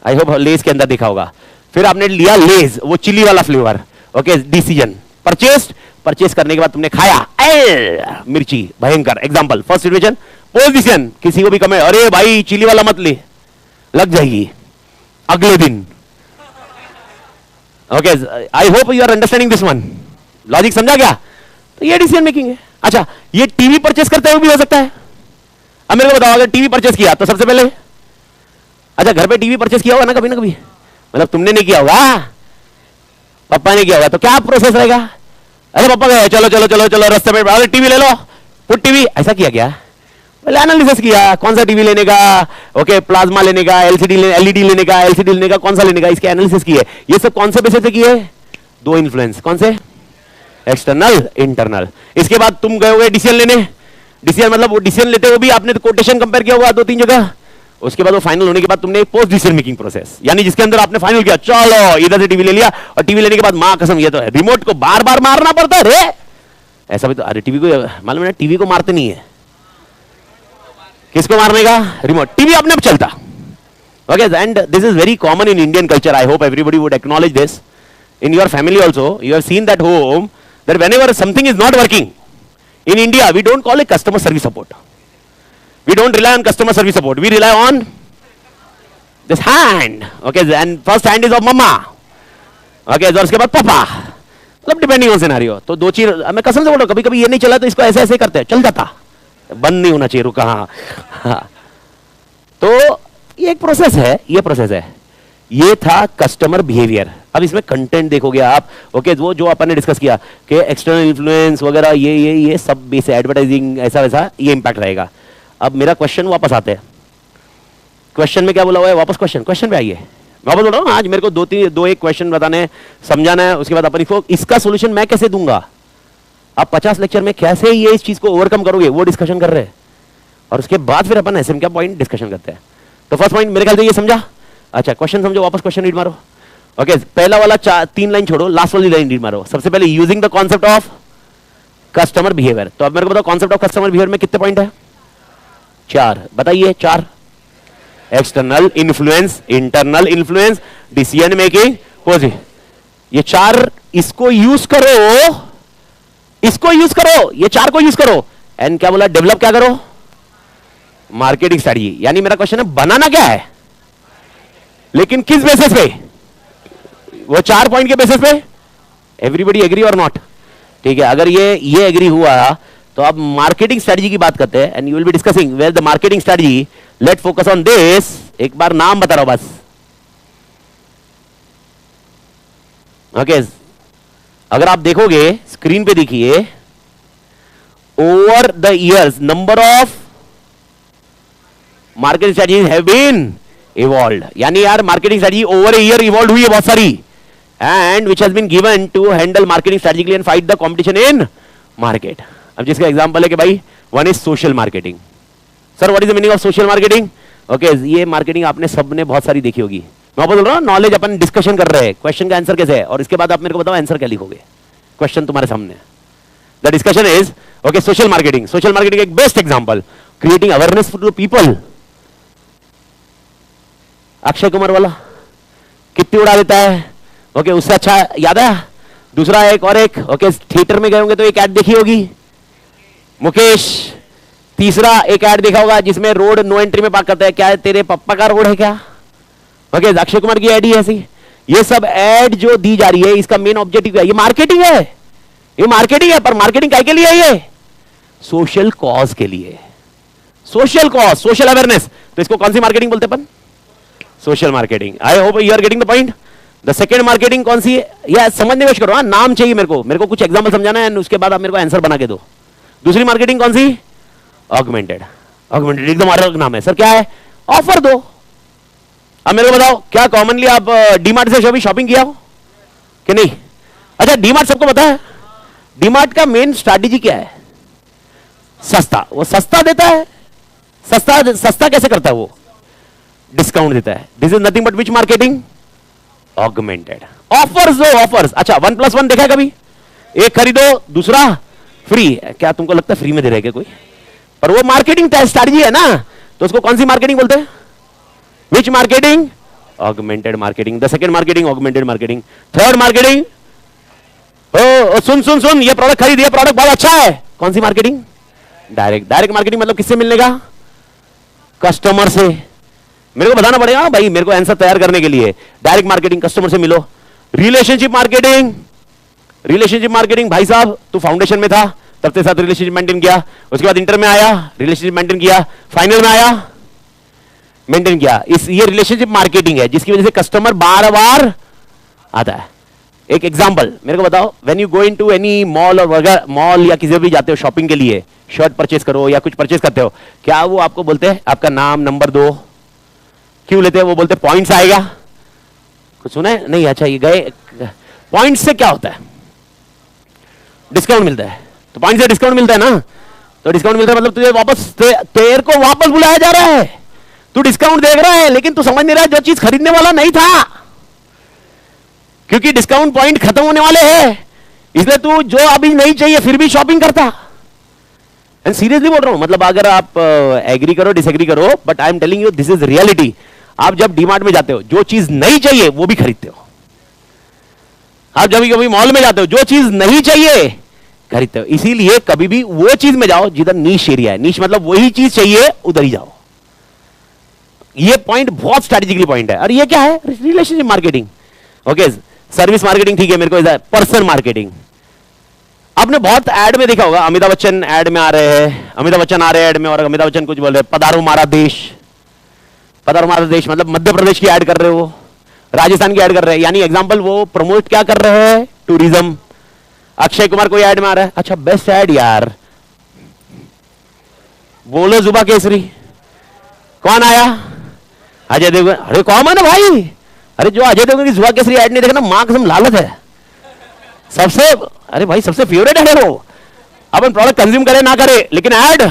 Speaker 1: आई होप लेस के अंदर देखा होगा। फिर आपने लिया लेस, वो चिली वाला flavour, okay, decision. Purchase, purchase करने के बाद तुमने खाया, मिर्ची भयंकर, example, first situation. Post decision, किसी को भी कमे, अरे भाई चिली वाला मत ले, लग जाएगी अगले दिन। Okay, I hope you are understanding this one, logic समझा क्या? तो ये डिसीजन मेकिंग है। अच्छा, ये टीवी परचेज करते हुए भी हो सकता है। अब मेरे को बताओ, अगर टीवी परचेज किया तो सबसे पहले, अच्छा घर पे टीवी परचेज किया होगा ना कभी, मतलब तुमने नहीं किया होगा, पापा ने किया होगा, तो क्या प्रोसेस रहेगा? अरे पापा गए, चलो चलो चलो चलो रास्ते में, अरे टीवी ले लो, पुट टीवी, ऐसा किया क्या? पहले एनालिसिस किया, कौन सा टीवी लेने का, ओके, प्लाज्मा लेने का, एलसीडी एलईडी लेने का, एलसीडी लेने का, कौन सा लेने का, इसके एनालिसिस किए। ये सब कौन से बेसिस पे किए? दो इन्फ्लुएंस, कौन से? External, internal. इसके बाद तुम गए हुए डिसीजन लेने, डिसीजन मतलब वो डिसीजन लेते हुए भी आपने कोटेशन कंपेयर किया होगा 2-3 जगह, उसके बाद वो फाइनल होने के बाद तुमने पोस्ट डिसीजन मेकिंग प्रोसेस, यानी जिसके अंदर आपने फाइनल किया, चलो इधर से टीवी ले लिया, और टीवी लेने के बाद मां कसम ये तो है, रिमोट को बार बार मारना पड़ता है रे, ऐसा भी तो, अरे टीवी को मालूम है, टीवी को मारते नहीं है, किसको मारने का? रिमोट। टीवी अपने आप चलता, okay, and this is very common in Indian culture, I hope everybody would acknowledge this, in your family also you have seen that home, that whenever something is not working in India, we don't call it customer service support, we don't rely on customer service support, we rely on this hand, okay, and first hand is of mama, okay, और उसके बाद पापा, मतलब depending on scenario. तो दो चीज मैं कसम से बोल रहा हूं, कभी कभी ये नहीं चला तो इसको ऐसे ऐसे करते हैं, चल जाता, बंद नहीं होना चाहिए, रुका। हाँ, तो ये एक प्रोसेस है, ये प्रोसेस है, ये था कस्टमर बिहेवियर। अब इसमें कंटेंट देखोगे आप, ओके, वो जो अपन ने डिस्कस किया कि एक्सटर्नल इन्फ्लुएंस वगैरह, ये सब बेस एडवर्टाइजिंग, ऐसा वैसा, ये इंपैक्ट रहेगा। अब मेरा क्वेश्चन वापस आते हैं, क्वेश्चन में क्या बोला हुआ है, वापस क्वेश्चन पे आइए। वापस बोल रहा हूँ, आज मेरे को दो एक क्वेश्चन बताने, समझाना है, उसके बाद अपन इसका सोल्यूशन मैं कैसे दूंगा, आप 50 लेक्चर में कैसे ये इस चीज को ओवरकम करोगे, वो डिस्कशन कर रहे हैं, और उसके बाद फिर अपन एसएम का पॉइंट डिस्कशन करते हैं। तो फर्स्ट पॉइंट मेरे ख्याल से ये समझा। अच्छा, क्वेश्चन समझो, वापस क्वेश्चन रीड मारो, ओके, पहला वाला 3 लाइन छोड़ो, लास्ट वाली लाइन रीड मारो। सबसे पहले using the concept of customer behaviour. तो अब मेरे को बताओ, कॉन्सेप्ट ऑफ कस्टमर बिहेवियर में कितने पॉइंट है? 4, बताइए। 4, external influence, internal influence, decision making, positive, ये 4, इसको यूज करो, इसको यूज करो, ये 4 को यूज करो, एंड क्या बोला, डेवलप क्या करो, मार्केटिंग स्ट्रेटजी। यानी मेरा क्वेश्चन है, बनाना क्या है, लेकिन किस बेसिस पे? वो 4 पॉइंट के बेसिस पे। एवरीबडी एग्री और नॉट? ठीक है, अगर ये एग्री हुआ तो अब मार्केटिंग स्ट्रेटजी की बात करते हैं, and you will be discussing where the marketing strategy. Let focus on this. एक बार नाम बता रहा हूं बस, ओके। अगर आप देखोगे स्क्रीन पे, देखिए, over the years number of marketing strategies have been evolve, यानी यार marketing strategy over a year evolve हुई है बहुत सारी। and which has been given to handle marketing strategically and fight the competition in market. अब जिसका example है कि भाई one is social marketing. Sir what is the meaning of social marketing? Okay, ये मार्केटिंग आपने सबने बहुत सारी देखी होगी. मैं बोल रहा हूँ नॉलेज, अपन डिस्कशन कर रहे हैं, क्वेश्चन का आंसर कैसे है, और इसके बाद आप मेरे को बताओ आंसर क्या लिखोगे. क्वेश्चन तुम्हारे सामने. The discussion is okay social marketing. Social marketing एक best example, creating awareness to people. Akshay Kumar वाला कितनी उड़ा देता है. ओके, उससे अच्छा याद है दूसरा एक और एक. ओके, थिएटर में गए होंगे तो एक ऐड देखी होगी मुकेश. तीसरा एक ऐड देखा होगा जिसमें रोड नो एंट्री में पार्क करता है. क्या है, तेरे पप्पा का रोड है क्या? ओके, अक्षय कुमार की ऐड ही ऐसी. ये सब ऐड जो दी जा रही है इसका मेन ऑब्जेक्टिव है, ये मार्केटिंग है. ये मार्केटिंग है, पर मार्केटिंग काय के लिए है? ये सोशल कॉज के लिए. Social cause, social awareness. तो इसको कौन सी मार्केटिंग बोलते हैं अपन? Social marketing. I hope you are getting the point. The second marketing कौन सी है, या समझने की कोशिश करो. नाम चाहिए मेरे को कुछ एग्जाम्पल समझाना है, उसके बाद आप मेरे को आंसर बना के दो. दूसरी मार्केटिंग कौन सी? ऑगमेंटेड. ऑगमेंटेड एकदम अलग नाम है. सर क्या है? ऑफर दो. अब मेरे को बताओ, क्या कॉमनली आप डीमार्ट से शॉपिंग किया हो कि नहीं? अच्छा, डीमार्ट सबको पता है. डीमार्ट का मेन स्ट्रैटेजी क्या है? सस्ता. वो सस्ता देता है. सस्ता कैसे करता है? वो डिस्काउंट देता है. This is nothing but which marketing? Augmented. Offers दो, ऑफर्स. अच्छा, 1+1 देखा है कभी? एक खरीदो दूसरा फ्री. क्या तुमको लगता है फ्री में दे रहे क्या कोई? पर वो मार्केटिंग स्ट्रैटेजी है ना, तो उसको कौन सी मार्केटिंग बोलते हैं? Which marketing? Augmented marketing. The second marketing augmented marketing. Third marketing, ओ सुन, ये प्रोडक्ट खरीद, ये प्रोडक्ट बहुत अच्छा है. कौन सी मार्केटिंग? डायरेक्ट. डायरेक्ट मार्केटिंग मतलब किससे मिलने का? कस्टमर से. मेरे को बताना पड़ेगा भाई, मेरे को आंसर तैयार करने के लिए. डायरेक्ट मार्केटिंग, कस्टमर से मिलो. Relationship marketing. रिलेशनशिप मार्केटिंग, भाई साहब तू फाउंडेशन में था तब तेरे साथ रिलेशनशिप मेंटेन किया, उसके बाद इंटर में आया रिलेशनशिप मेंटेन किया, फाइनल में आया मेंटेन किया. ये रिलेशनशिप मार्केटिंग है जिसकी वजह से कस्टमर बार बार आता है. एक एग्जांपल मेरे को बताओ, when you go into any mall और वगैरह, मॉल या किसी भी जाते हो शॉपिंग के लिए, शर्ट परचेज करो या कुछ परचेज करते हो, क्या वो आपको बोलते हैं आपका नाम नंबर दो? क्यों लेते हैं? वो बोलते पॉइंट्स आएगा. कुछ सुना है? नहीं. अच्छा, ये गए पॉइंट से क्या होता है? डिस्काउंट मिलता है. तो पॉइंट से डिस्काउंट मिलता है ना, तो डिस्काउंट मिलता है मतलब तुझे वापस तेरे को वापस बुलाया जा रहा है. तू डिस्काउंट देख रहा है लेकिन तू समझ नहीं रहा है जो चीज खरीदने वाला नहीं था, क्योंकि डिस्काउंट पॉइंट खत्म होने वाले हैं, इसलिए तू जो अभी नहीं चाहिए फिर भी शॉपिंग करता. एंड सीरियसली बोल रहा हूं, मतलब अगर आप एग्री करो डिसएग्री करो, but I am telling you this is reality. आप जब डीमार्ट में जाते हो जो चीज नहीं चाहिए वो भी खरीदते हो. आप जब कभी मॉल में जाते हो जो चीज नहीं चाहिए खरीदते हो. इसीलिए कभी भी वो चीज में जाओ जिधर नीश एरिया है. नीश मतलब वही चीज चाहिए उधर ही जाओ. ये पॉइंट बहुत स्ट्रैटेजिकली पॉइंट है. और ये क्या है? Relationship marketing. Okay, service marketing ठीक है. मेरे को पर्सन मार्केटिंग. आपने बहुत ऐड में देखा होगा, अमिताभ बच्चन ऐड में आ रहे हैं, अमिताभ बच्चन आ रहे हैं ऐड में, और अमिताभ बच्चन कुछ बोल रहे हैं, पधारो हमारा देश. पधारो हमारा देश मतलब मध्य प्रदेश की ऐड कर रहे हो, राजस्थान की ऐड कर रहे हैं. यानी एग्जांपल वो प्रमोट क्या कर रहे हैं? टूरिज्म. अक्षय कुमार कोई ऐड में आ रहा है. अच्छा, बेस्ट ऐड यार, बोलो जुबा केसरी. कौन आया? अजय देवगन. अरे कॉमन है भाई. अरे जो अजय देवगन की जुबा केसरी ऐड नहीं देखा ना, मां कसम लालच है सबसे. अरे भाई सबसे फेवरेट है वो. अपन प्रोडक्ट कंज्यूम करे ना करे लेकिन ऐड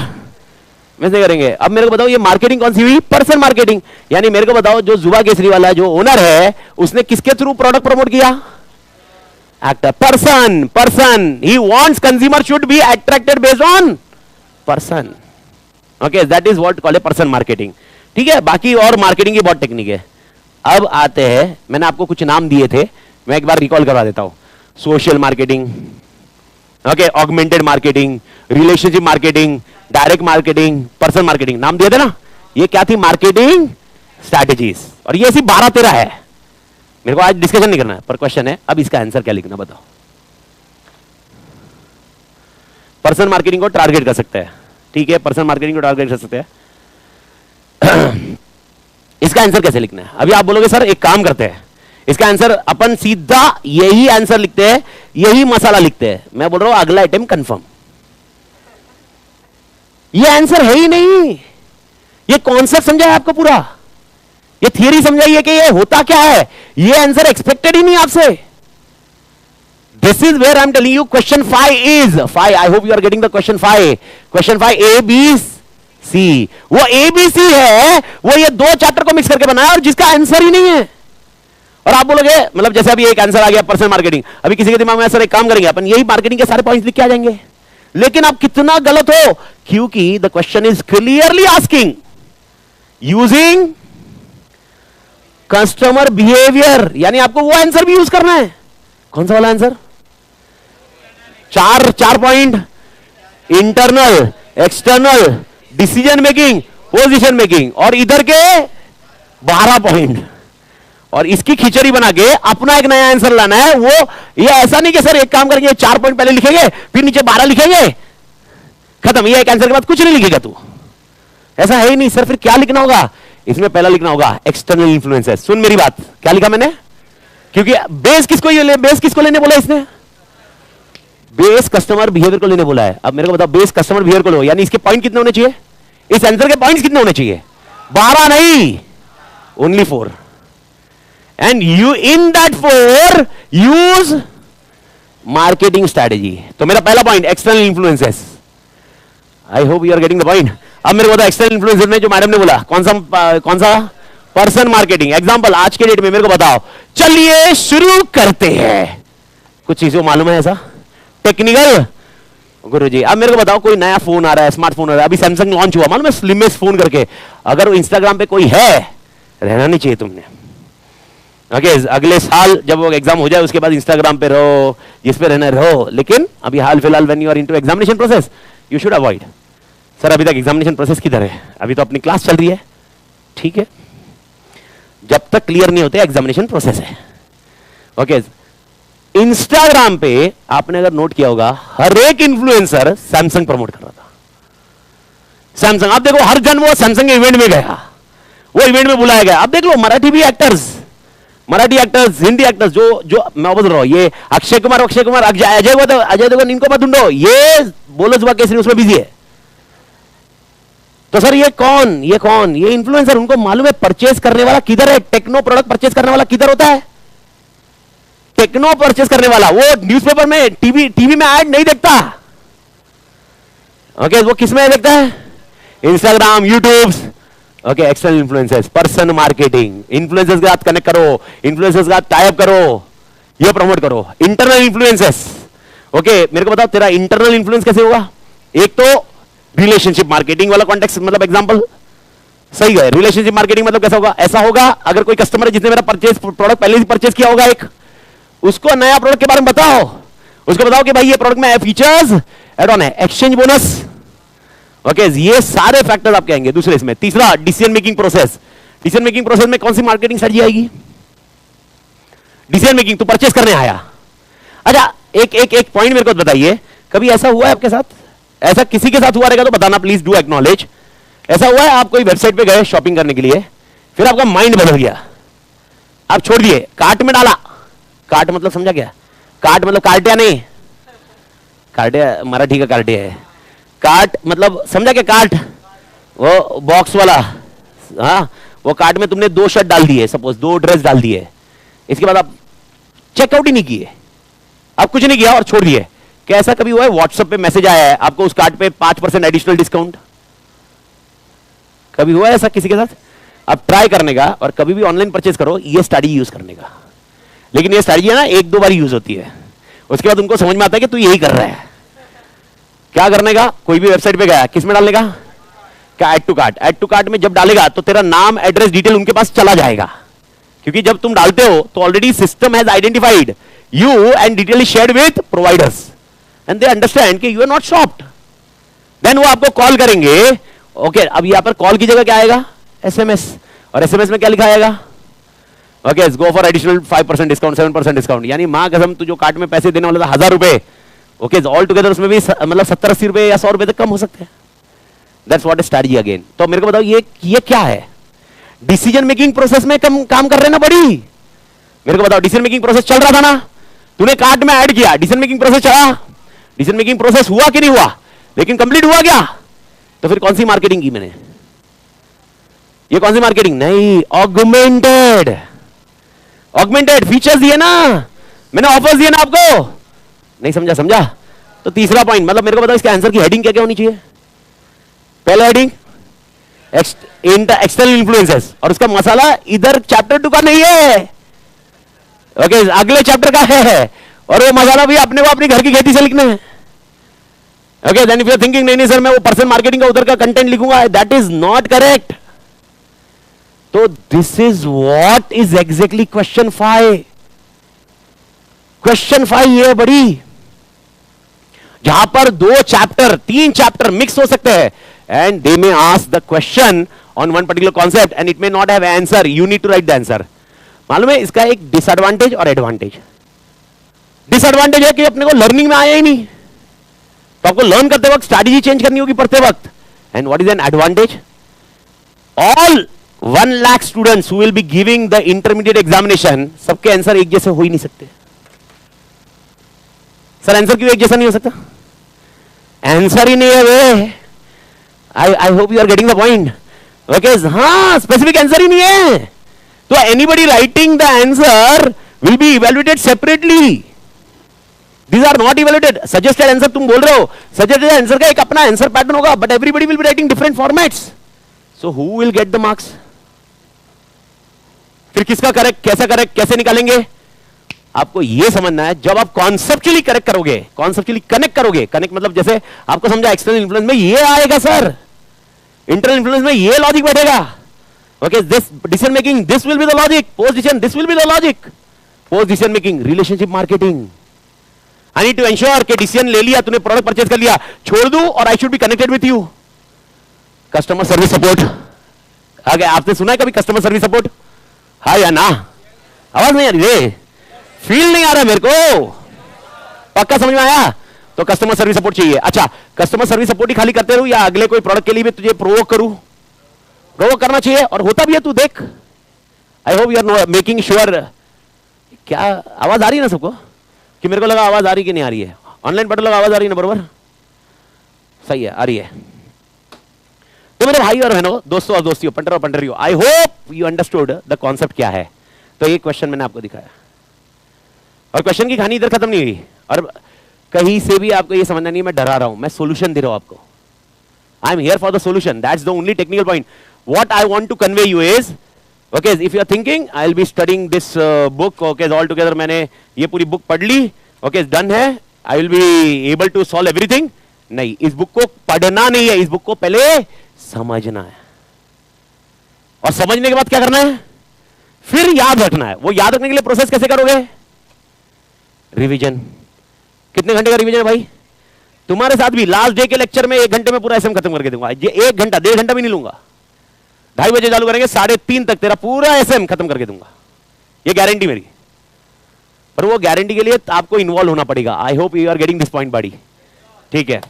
Speaker 1: वैसे करेंगे. अब मेरे को बताओ ये मार्केटिंग कौन सी हुई? Person marketing. यानी मेरे को बताओ जो जुबा केसरी वाला जो ओनर है उसने किसके थ्रू प्रोडक्ट प्रमोट किया? Actor. Person. He wants consumer should be attracted based on person. Okay, that is what called a person marketing. ठीक है, बाकी और मार्केटिंग की बहुत टेक्निक है. अब आते हैं, मैंने आपको कुछ नाम दिए थे, मैं एक बार रिकॉल करवा देता हूं. Social marketing, okay, augmented marketing, relationship marketing, direct marketing, person marketing. नाम दिए थे ना, ये क्या थी? Marketing strategies. और ये सिर्फ 12-13 है. मेरे को आज डिस्कशन नहीं करना है, पर क्वेश्चन है अब इसका आंसर क्या लिखना बताओ. पर्सन मार्केटिंग को टारगेट कर सकते हैं. ठीक है, पर्सन मार्केटिंग को टारगेट कर सकते हैं. इसका आंसर कैसे लिखना है? अभी आप बोलोगे सर एक काम करते हैं, इसका आंसर अपन सीधा यही आंसर लिखते हैं, यही मसाला लिखते हैं. मैं बोल रहा हूं अगला आइटम कंफर्म. ये आंसर है ही नहीं. ये कॉन्सेप्ट समझा है आपको पूरा, ये थियरी समझाइए कि ये होता क्या है. ये आंसर एक्सपेक्टेड ही नहीं आपसे. This is where I'm telling you question 5 is 5. I hope you are getting the question 5. Question 5 A B C. वो A B C है, वो ये दो चैप्टर को मिक्स करके बनाया और जिसका आंसर ही नहीं है। और आप बोलोगे मतलब जैसे अभी एक आंसर आ गया पर्सनल मार्केटिंग, अभी किसी के दिमाग में सर एक काम करेंगे अपन यही मार्केटिंग के सारे पॉइंट्स लिख के आ जाएंगे, लेकिन आप कितना गलत हो, क्योंकि the question is clearly asking using customer behaviour, यानी आपको वो आंसर भी यूज करना है। कौन सा वाला आंसर? चार point, internal, external, decision making, position making, और इधर के 12 पॉइंट, और इसकी खिचड़ी बना के अपना एक नया आंसर लाना है। वो ये ऐसा नहीं कि सर एक काम करेंगे 4 पॉइंट पहले लिखेंगे फिर नीचे 12 लिखेंगे, खत्म, ये एक आंसर के बाद कुछ नहीं लिखेगा तू, ऐसा है ही नहीं। सर फिर क्या लिखना होगा? इसमें पहला लिखना होगा एक्सटर्नल इन्फ्लुएंसेस। सुन मेरी बात, क्या लिखा मैंने? क्योंकि बेस किसको लेने बोला इसने? बेस कस्टमर बिहेवियर को लेने बोला है। अब मेरे को बताओ, बेस कस्टमर बिहेवियर को लो, यानी इसके पॉइंट कितने होने चाहिए? इस आंसर के पॉइंट्स कितने होने चाहिए? 12 नहीं, only 4। And you in that 4 use marketing strategy. तो मेरा पहला point external influences. I hope you are getting the point. अब मेरे को बताओ एक्सटर्नल इन्फ्लुएंसेस में जो मैडम ने बोला कौन सा? Person marketing. एग्जांपल आज के डेट में मेरे को बताओ, चलिए शुरू करते हैं। कुछ चीजों मालूम है ऐसा टेक्निकल? गुरुजी अब मेरे को बताओ, कोई नया फोन आ रहा है, स्मार्टफोन आ रहा है, अभी सैमसंग लॉन्च हुआ, मालूम है, स्लिमेस्ट फोन करके। अगर इंस्टाग्राम पे कोई है, रहना नहीं चाहिए तुमने। ओके अगले साल जब वो एग्जाम हो जाए उसके बाद इंस्टाग्राम पे रहो, जिस पे रहना रहो, लेकिन अभी हाल फिलहाल when you are into examination process you should avoid. Sir अभी तक एग्जामिनेशन प्रोसेस किधर है? अभी तो अपनी क्लास चल रही है, ठीक है, जब तक क्लियर नहीं होते एग्जामिनेशन प्रोसेस है। ओके इंस्टाग्राम पे आपने अगर नोट किया होगा, हर एक इन्फ्लुएंसर सैमसंग प्रमोट कर रहा था। सैमसंग, आप देखो हर जन वो सैमसंग के इवेंट में गया, वो इवेंट में बुलाया गया। आप देख लो मराठी एक्टर्स, हिंदी एक्टर्स, जो मैं बोल रहा हूं, ये अक्षय कुमार, अजय देवगन, इनको मत ढूंढो, ये बोलो जुबा केसरी उसमें बिजी है। तो सर ये कौन? ये इन्फ्लुएंसर, उनको मालूम है परचेज करने वाला किधर है। टेक्नो प्रोडक्ट परचेज करने वाला किधर होता है? टेक्नो परचेज करने वाला वो न्यूज़पेपर में, टीवी में ऐड नहीं देखता। ओके वो किस में देखता है? Instagram, YouTube. Okay external influencers, person marketing, influencers के साथ कनेक्ट करो, इन्फ्लुएंसर्स के साथ टाई अप करो, ये प्रमोट करो। इंटरनल इन्फ्लुएंसर्स, ओके मेरे को बताओ तेरा इंटरनल इन्फ्लुएंस कैसे होगा? एक तो रिलेशनशिप मार्केटिंग वाला कॉन्टेक्स्ट, मतलब एग्जांपल सही है। रिलेशनशिप मार्केटिंग मतलब कैसा होगा? ऐसा होगा अगर कोई कस्टमर है जिसने मेरा प्रोडक्ट पहले ही परचेज किया होगा, एक उसको नया प्रोडक्ट के बारे में बताओ, उसको बताओ कि भाई ये प्रोडक्ट में फीचर्स ऐड ऑन है, एक्सचेंज बोनस। ओके ये सारे फैक्टर्स आपके आएंगे। दूसरे इसमें तीसरा decision making process. Decision making process में कौन सी मार्केटिंग स्ट्रेटजी आएगी? डिसीजन मेकिंग, तो परचेज करने आया। अच्छा एक पॉइंट मेरे को बताइए, कभी ऐसा हुआ है आपके साथ? ऐसा किसी के साथ हुआ रहेगा तो बताना, प्लीज डू एक्नॉलेज। ऐसा हुआ है आप कोई वेबसाइट पे गए शॉपिंग करने के लिए, फिर आपका माइंड बदल गया, आप छोड़ दिए, कार्ट में डाला। कार्ट मतलब समझा क्या? कार्ट मतलब कार्टिया नहीं, कार्टिया मराठी का कार्टिया है। कार्ट मतलब समझा क्या? कार्ट वो बॉक्स वाला, हाँ वो कार्ट में तुमने 2 शर्ट डाल दिए, सपोज 2 ड्रेस डाल दिए, इसके बाद आप चेकआउट ही नहीं किए, आप कुछ नहीं किया और छोड़ दिए। क्या ऐसा कभी हुआ है व्हाट्सएप पे मैसेज आया है आपको उस कार्ड पे 5% एडिशनल डिस्काउंट? कभी हुआ है ऐसा किसी के साथ? आप ट्राई करने का और कभी भी ऑनलाइन परचेज करो ये स्ट्रैटेजी यूज करने का, लेकिन ये स्ट्रैटेजी है ना 1-2 बार यूज होती है, उसके बाद उनको समझ में आता है कि तू यही कर रहा है। क्या करने का? कोई भी वेबसाइट पे गया, किस में डालने का? क्या? Add to cart. Add to cart में जब डालेगा तो तेरा नाम, एड्रेस, डिटेल उनके पास चला जाएगा, क्योंकि जब तुम डालते हो तो already system has identified you and detail is shared with providers and they understand कि you are not shopped. Then वो आपको कॉल करेंगे। ओके अब यहां पर कॉल की जगह क्या आएगा? एसएमएस। और एसएमएस में क्या लिखा आएगा? Okay go for additional 5% discount, 7% discount. यानी मां कसम तू जो कार्ड में पैसे देने वाला था 1000 रुपए, ओके ऑल टुगेदर उसमें भी मतलब 70-80 रुपए या 100 रुपए तक कम हो सकते हैं। That's what is strategy again. तो मेरे को बताओ ये क्या है? डिसीजन मेकिंग प्रोसेस में काम कर रहे हैं ना बड़ी। मेरे को बताओ डिसीजन मेकिंग प्रोसेस चल रहा था ना, तूने कार्ड में ऐड किया, डिसीजन मेकिंग प्रोसेस चला, डिसीजन मेकिंग प्रोसेस हुआ कि नहीं हुआ? लेकिन कंप्लीट हुआ क्या? तो फिर कौन सी मार्केटिंग की मैंने? ये कौन सी मार्केटिंग? नहीं, ऑगमेंटेड फीचर्स दिए ना मैंने, ऑफर्स दिए ना आपको, नहीं समझा? समझा? तो तीसरा पॉइंट, मतलब मेरे को बताओ इसके आंसर की हेडिंग क्या क्या होनी चाहिए? पहला हेडिंग एक्सटर्नल इन्फ्लुएंसेस, और उसका मसाला इधर चैप्टर 2 का नहीं है, ओके, अगले चैप्टर का है, और वो मसाला भी अपने को अपनी घर की खेती से लिखना है। Okay, then if you are thinking नहीं नहीं सर मैं वो पर्सन मार्केटिंग का उधर का कंटेंट लिखूंगा, दैट इज नॉट करेक्ट। तो this is what is exactly question 5। Question 5 ये बड़ी, जहां पर 2 चैप्टर 3 चैप्टर मिक्स हो सकते हैं, and they may ask the question on one particular concept and it may not have answer, you need to write the answer. मालूम है इसका एक डिसएडवांटेज और एडवांटेज। डिसएडवांटेज है कि अपने को लर्निंग में आया ही नहीं, तो आपको लर्न करते वक्त स्ट्रैटेजी चेंज करनी होगी पढ़ते वक्त। And what is an advantage? All 1 lakh students who will be giving the intermediate examination, सबके आंसर एक जैसे हो ही नहीं सकते। सर आंसर क्यों एक जैसा नहीं हो सकता? आंसर ही नहीं है वे। I hope you are getting the point. Okay, हाँ, स्पेसिफिक आंसर ही नहीं है, तो anybody writing the answer will be evaluated separately. These are not evaluated. Suggested answer तुम बोल रहे हो, suggested answer का एक अपना आंसर पैटर्न होगा, but everybody will be writing different formats. So who will get the marks? फिर किसका करेक्ट, कैसा करेक्ट, कैसे निकालेंगे? आपको यह समझना है, जब आप कॉन्सेप्चुअली करेक्ट करोगे, कॉन्सेप्चुअली कनेक्ट करोगे, कनेक्ट मतलब जैसे आपको समझा एक्सटर्नल इन्फ्लुएंस में ये आएगा सर, इंटरनल इन्फ्लुएंस में ये लॉजिक बैठेगा। Okay, this decision making, this will be the logic, post decision, this will be the logic, post decision making, relationship marketing. I need to ensure कि decision ले लिया, तूने प्रोडक्ट परचेज कर लिया, छोड़ दूं और I should be connected with you. Customer service support, आगे आपने सुना है कभी कस्टमर सर्विस सपोर्ट? हाँ या ना? आवाज नहीं आ रही रे, फील नहीं आ रहा मेरे को, पक्का समझ में आया? तो कस्टमर सर्विस सपोर्ट चाहिए। अच्छा, कस्टमर सर्विस सपोर्ट ही खाली करते रहूं या अगले कोई प्रोडक्ट के लिए भी तुझे प्रोवोक करूं? प्रोवोक करना चाहिए, और होता भी है, तू देख। I hope you are making sure. क्या आवाज आ रही है ना सबको? कि मेरे को लगा आवाज आ रही कि नहीं आ रही है? ऑनलाइन पढ़ लगा आवाज आ रही है ना? बरोबर, सही है, आ रही है। तो मेरे भाई और बहनों, दोस्तों और दोस्तियों, पंटर और पंटरियों, I hope you understood the concept क्या है। तो ये क्वेश्चन मैंने आपको दिखाया, और क्वेश्चन की कहानी इधर खत्म नहीं हुई, और कहीं से भी आपको ये समझना नहीं मैं डरा रहा हूं, मैं सोल्यूशन दे रहा हूं आपको। I am here for the solution, that's the only technical point. What I want to convey you is, okay, if you are thinking I will be studying this book, okay, all together मैंने ये पूरी book पढ़ ली, okay, done है, I will be able to solve everything. नहीं, इस book को पढ़ना नहीं है, इस बुक को पहले समझना है, और समझने के बाद क्या करना है? फिर याद रखना है। वो याद रखने के लिए प्रोसेस कैसे करोगे? रिवीजन। कितने घंटे का रिवीजन है भाई? तुम्हारे साथ भी लास्ट डे के लेक्चर में 1 घंटे में पूरा एसएम खत्म करके दूंगा। ये 1 घंटा 1.5 घंटा भी नहीं लूंगा, 2:30 बजे चालू करेंगे, 3:30 तक तेरा पूरा एसएम खत्म करके दूंगा, ये गारंटी मेरी। पर वो गारंटी के लिए आपको इन्वॉल्व होना पड़ेगा। I hope you are getting this point body, ठीक है?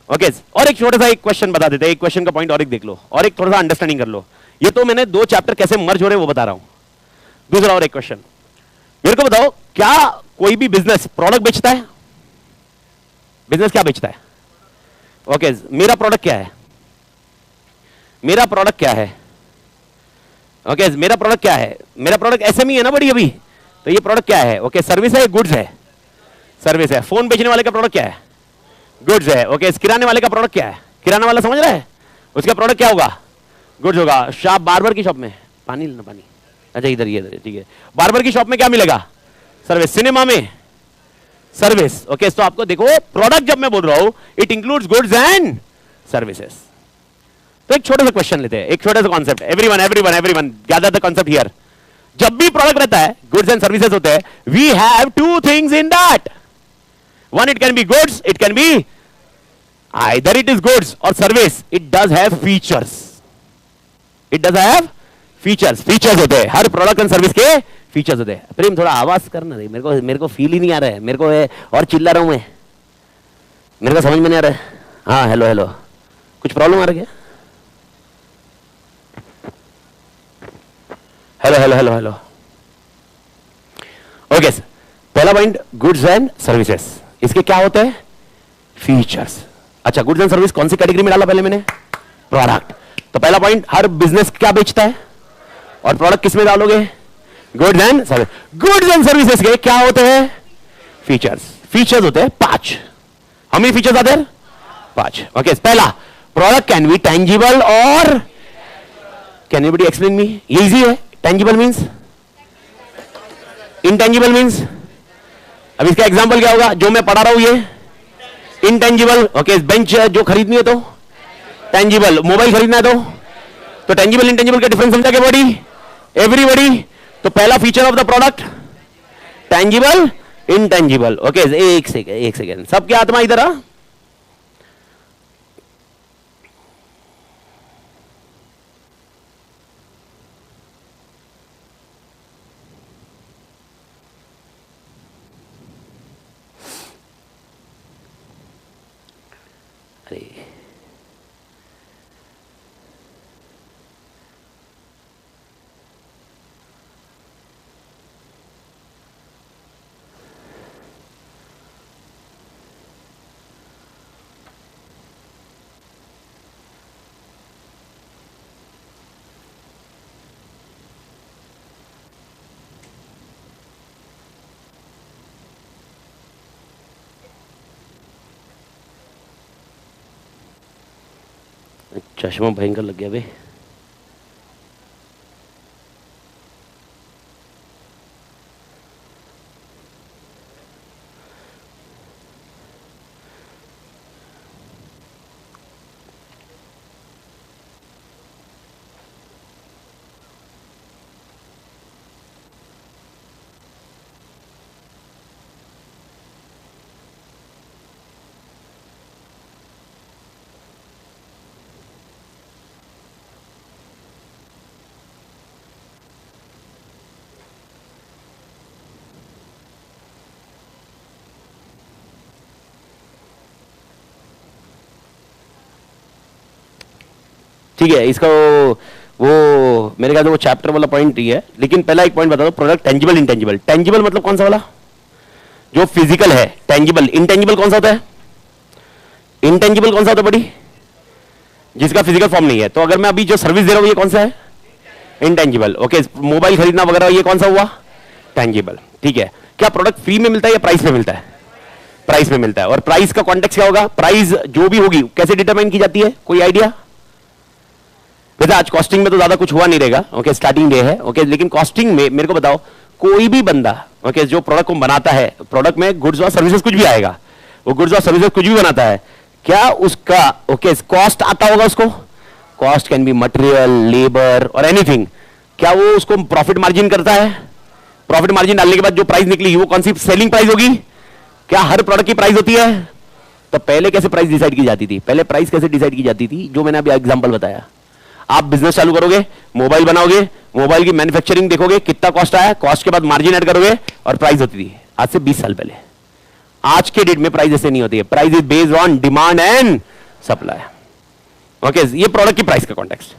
Speaker 1: ओके, और एक छोटा सा एक क्वेश्चन बता देते हैं, एक क्वेश्चन का पॉइंट और एक देख लो, और एक थोड़ा सा अंडरस्टैंडिंग कर लो। ये तो मैंने 2 चैप्टर कैसे मर्ज हो रहे हैं वो बता रहा हूं। दूसरा और एक क्वेश्चन, मेरे को बताओ, क्या कोई भी बिजनेस प्रोडक्ट बेचता है? बिजनेस क्या बेचता है? ओके, मेरा प्रोडक्ट क्या है? मेरा प्रोडक्ट क्या है? ओके, मेरा प्रोडक्ट क्या है? मेरा प्रोडक्ट एसएमई है ना बड़ी अभी, तो ये प्रोडक्ट क्या है? ओके, सर्विस है, गुड्स है? सर्विस है। फोन बेचने वाले का प्रोडक्ट क्या है? गुड्स है। ओके, किराने वाले का प्रोडक्ट क्या है? किराना वाला समझ रहा है, उसका प्रोडक्ट क्या होगा? गुड्स होगा। शॉप, बार्बर की शॉप में पानी लेना, पानी, अच्छा इधर, ये इधर, ठीक है। बार्बर की शॉप में क्या मिलेगा? सर्विस। सिनेमा में सर्विस। ओके, तो आपको देखो, प्रोडक्ट जब मैं बोल रहा हूं, it includes goods and services. तो एक छोटा सा क्वेश्चन लेते हैं, एक छोटा सा concept, everyone everyone everyone gather the concept here. जब भी प्रोडक्ट रहता है, गुड्स एंड सर्विसेज होते हैं, we have 2 things in that. One, it can be goods, it can be either it is goods or service. It does have features. It does have features. Features होते हैं, हर product and service के features होते हैं। प्रेम थोड़ा आवाज करना रे, मेरे को फील ही नहीं आ रहा है, मेरे को और चिल्ला रहा हूं मैं, मेरे को समझ में नहीं आ रहा है। हाँ, हेलो हेलो, कुछ प्रॉब्लम आ रहा है क्या? Hello hello hello hello. Okay, पहला पॉइंट, गुड्स एंड सर्विसेज, इसके क्या होते हैं? फीचर्स। अच्छा, गुड्स एंड सर्विस कौन सी कैटेगरी में डाला पहले मैंने? प्रोडक्ट। तो पहला पॉइंट, हर बिजनेस क्या बेचता है, और प्रोडक्ट किस में डालोगे? Goods and service. Goods and services के क्या होते हैं? फीचर्स। फीचर्स होते हैं 5. How many features are there? 5. Okay, पहला, प्रोडक्ट कैन बी टेंजिबल और कैन एनीबॉडी एक्सप्लेन मी? ये इजी है. Tangible means, intangible means. अब इसका एग्जांपल क्या होगा जो मैं पढ़ा रहा हूं? ये इंटेंजिबल. ओके, बेंच जो खरीदनी है तो टेंजिबल. मोबाइल खरीदना है तो टेंजिबल इंटेंजिबल का डिफरेंस समझा क्या बॉडी? एवरीबॉडी. तो पहला feature of the product tangible intangible. Okay, एक सेकेंड सबके आत्मा इधर आ. अरे चश्मा भयंकर लग गया बे. ठीक है, इसका वो मेरे ख्याल से वो चैप्टर वाला पॉइंट ही है. लेकिन पहला एक पॉइंट बता दो, प्रोडक्ट टेंजिबल इंटेंजिबल. टेंजिबल मतलब कौन सा वाला? जो फिजिकल है. टेंजिबल. इंटेंजिबल कौन सा होता है? इंटेंजिबल कौन सा होता है बड़ी? जिसका फिजिकल फॉर्म नहीं है. तो अगर मैं अभी जो सर्विस दे रहा हूं ये कौन सा है? इंटेंजिबल. ओके, मोबाइल खरीदना वगैरह ये कौन सा हुआ? टेंजिबल. ठीक है, क्या प्रोडक्ट फ्री में मिलता है या प्राइस पे मिलता है? प्राइस में मिलता है. और प्राइस का कॉन्टेक्स्ट क्या होगा? प्राइस जो भी होगी कैसे डिटरमाइन की जाती है? कोई आइडिया? वैसे आज कॉस्टिंग में तो ज्यादा कुछ हुआ नहीं रहेगा. ओके, स्टार्टिंग डे है. ओके, लेकिन कॉस्टिंग में मेरे को बताओ, कोई भी बंदा ओके जो प्रोडक्ट को बनाता है, प्रोडक्ट में गुड्स और सर्विसेज कुछ भी आएगा, वो गुड्स और सर्विसेज कुछ भी बनाता है, क्या उसका ओके कॉस्ट आता होगा उसको? Cost can be material, labour और एनीथिंग. क्या वो उसको प्रॉफिट मार्जिन करता है? प्रॉफिट मार्जिन डालने के बाद जो प्राइस निकली वो कौन सी सेलिंग प्राइस होगी? क्या हर प्रोडक्ट की प्राइस होती है? तो पहले कैसे प्राइस डिसाइड की जाती थी? पहले प्राइस कैसे डिसाइड की जाती थी? जो मैंने अभी एग्जांपल बताया. आप बिजनेस चालू करोगे, मोबाइल बनाओगे, मोबाइल की मैन्युफैक्चरिंग देखोगे कितना कॉस्ट आया, कॉस्ट के बाद मार्जिन ऐड करोगे और प्राइस होती थी. आज से 20 साल पहले. आज के डेट में प्राइस ऐसे नहीं होती है. Price is based on demand and supply. Okay, ये प्रोडक्ट की प्राइस का कॉन्टेक्स्ट.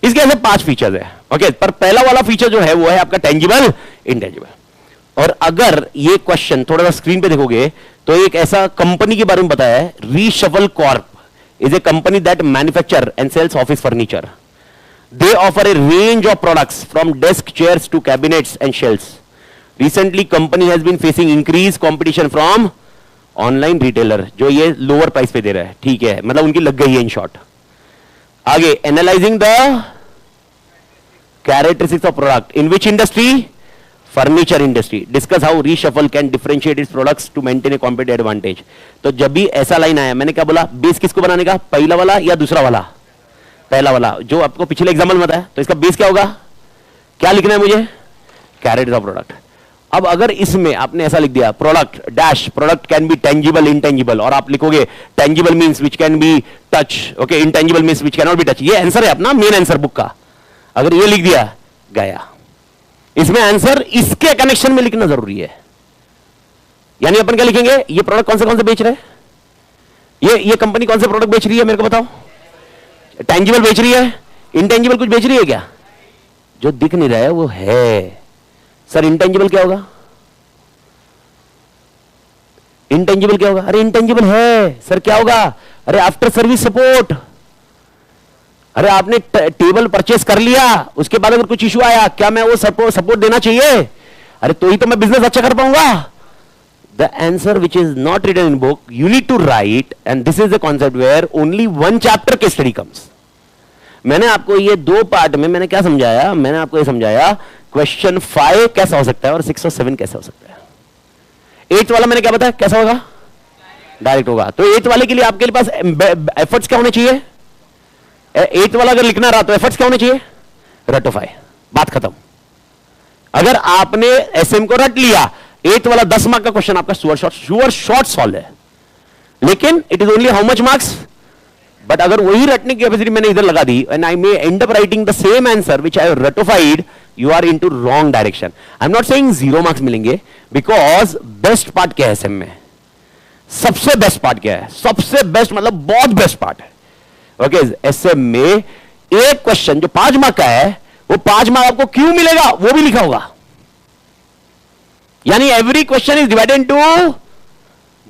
Speaker 1: इसके ऐसे 5 फीचर्स है. ओके, पर पहला वाला फीचर जो है वो है आपका टेंजिबल इंटेंजिबल. और अगर ये क्वेश्चन थोड़ा सा स्क्रीन पे देखोगे तो एक ऐसा कंपनी के बारे में बताया है, reshuffle corp is a company that manufacture and sales office furniture. They offer a range of products from desk chairs to cabinets and shelves. Recently, company has been facing increased competition from online retailer, जो ये lower price पे दे रहा है. ठीक है, मतलब उनकी लग गई है in short. आगे, analyzing the characteristics of product. In which industry? Furniture industry. Discuss how reshuffle can differentiate its products to maintain a competitive advantage. तो जब भी ऐसा लाइन आया, मैंने क्या बोला? बेस किसको बनाने का? पहला वाला या दूसरा वाला? पहला वाला जो आपको पिछले एग्जाम्पल में बताया. तो इसका बेस क्या होगा? क्या लिखना है मुझे? Characters of product. अब अगर इसमें आपने ऐसा लिख दिया product dash product can be tangible intangible, और आप लिखोगे tangible means which can be touch, okay, intangible means which can not be touch. ये आंसर है अपना मेन आंसर बुक का. अगर ये लिख दिया गया, इसमें आंसर इसके कनेक्शन में लिखना जरूरी है. यानी अपन क्या लिखेंगे? ये प्रोडक्ट कौन से बेच रहे हैं? ये कंपनी कौन से प्रोडक्ट बेच रही है मेरे को बताओ? टेंजिबल बेच रही है, इंटेंजिबल कुछ बेच रही है क्या? जो दिख नहीं रहा है वो है. सर इंटेंजिबल क्या होगा? इंटेंजिबल क्या होगा? अरे इंटेंजिबल है सर, क्या होगा? अरे आफ्टर सर्विस सपोर्ट. अरे आपने टेबल परचेस कर लिया, उसके बाद अगर कुछ इशू आया, क्या मैं वो सपोर्ट देना चाहिए? अरे तो ही तो मैं बिजनेस अच्छा कर पाऊंगा. the answer which is not written in book you need to write, and this is the concept where only one chapter case study comes. मैंने आपको ये दो पार्ट में मैंने क्या समझाया, मैंने आपको ये समझाया क्वेश्चन 5 कैसा हो सकता है और 6 और 7 कैसा हो सकता है. 8th वाला मैंने क्या बताया कैसा होगा, डायरेक्ट होगा. तो 8th वाले के लिए आपके पास एफर्ट्स क्या होने चाहिए, 8th वाला अगर लिखना रहा तो एफर्ट्स क्या होने चाहिए, रटोफाई, बात खत्म. अगर आपने एसएम को रट लिया 8th वाला 10 मार्क का क्वेश्चन आपका श्योर शॉर्ट सॉल्व है, लेकिन it is only how much marks. But अगर वही रटने की कैपेसिटी मैंने इधर लगा दी and I may end up writing the same answer which I have रटोफाइड, you are into wrong direction. I am not saying 0 marks मिलेंगे, बिकॉज बेस्ट पार्ट क्या है एसएम में, सबसे बेस्ट पार्ट क्या है, सबसे बेस्ट मतलब बहुत बेस्ट पार्ट है. ओके, एसएम में एक क्वेश्चन जो 5 मार्क का है वो 5 मार्क आपको क्यों मिलेगा वो भी लिखा होगा. यानी every question is divided into,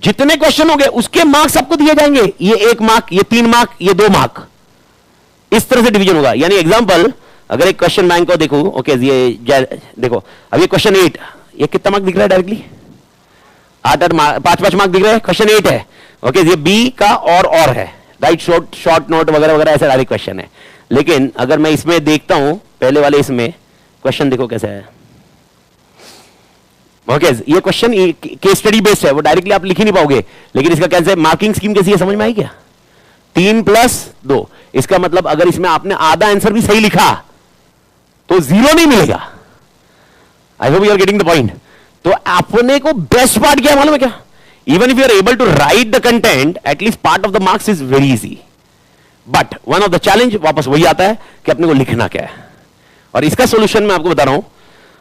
Speaker 1: जितने क्वेश्चन होंगे उसके मार्क्स आपको दिए जाएंगे. ये 1 मार्क, ये 3 मार्क, ये 2 मार्क, इस तरह से डिवीजन होगा. यानी एग्जांपल अगर एक क्वेश्चन बैंक को देखो, ओके ये देखो अब ये क्वेश्चन 8, ये कितना मार्क दिख रहा है डायरेक्टली, 8 5 मार्क दिख रहे हैं. क्वेश्चन 8 है, ओके ये बी का और है, राइट, शॉर्ट नोट वगैरह वगैरह ऐसे डायरेक्ट क्वेश्चन है. लेकिन अगर मैं इसमें देखता हूं पहले वाले इसमें क्वेश्चन देखो कैसा है. ओके ये क्वेश्चन केस स्टडी बेस्ड है, वो डायरेक्टली आप लिख ही नहीं पाओगे. लेकिन इसका कैसे मार्किंग स्कीम कैसी है समझ में आई क्या, 3+2. इसका मतलब अगर इसमें आपने आधा आंसर भी सही लिखा तो 0 नहीं मिलेगा. I hope you are getting the point. तो अपने को बेस्ट पार्ट क्या है मालूम है क्या, even if you are able to write the content at least part of the marks is very easy. But one of the challenge वापस वही आता है कि अपने को लिखना क्या है. और इसका सोल्यूशन मैं आपको बता रहा हूं.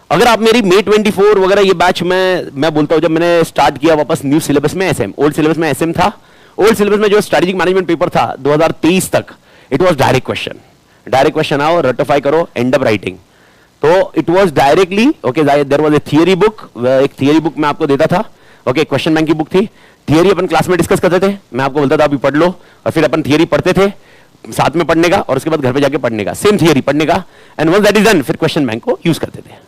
Speaker 1: अगर आप मेरी May 24 वगैरह ये बैच में मैं बोलता हूं, जब मैंने स्टार्ट किया वापस न्यू सिलेबस में एसएम, ओल्ड सिलेबस में एसएम था, ओल्ड सिलेबस में जो स्ट्रेटेजिक मैनेजमेंट पेपर था 2023 तक, इट वाज डायरेक्ट क्वेश्चन आओ रटोफाई करो एंड अप राइटिंग. तो it was directly okay. There was a theory book, एक थियरी बुक मैं आपको देता था. ओके क्वेश्चन बैंक की बुक थी. थियरी अपन क्लास में डिस्कस करते थे, मैं आपको बोलता था अभी पढ़ लो, और फिर अपन थियरी पढ़ते थे साथ में पढ़ने का, और उसके बाद घर पे जाके पढ़ने का, सेम थियरी पढ़ने का, and once that is done फिर क्वेश्चन बैंक को यूज करते थे.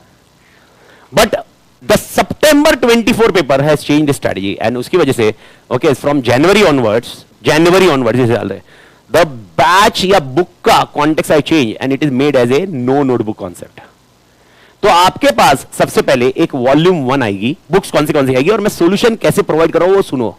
Speaker 1: But the September 24 paper has changed strategy, and उसकी वजह से okay from January onwards the batch या बुक का context I change and it is made as a no notebook concept. तो आपके पास सबसे पहले एक वॉल्यूम 1 आएगी, बुक्स कौन सी आएगी, और मैं सॉल्यूशन कैसे प्रोवाइड कर रहा हूं वो सुनो.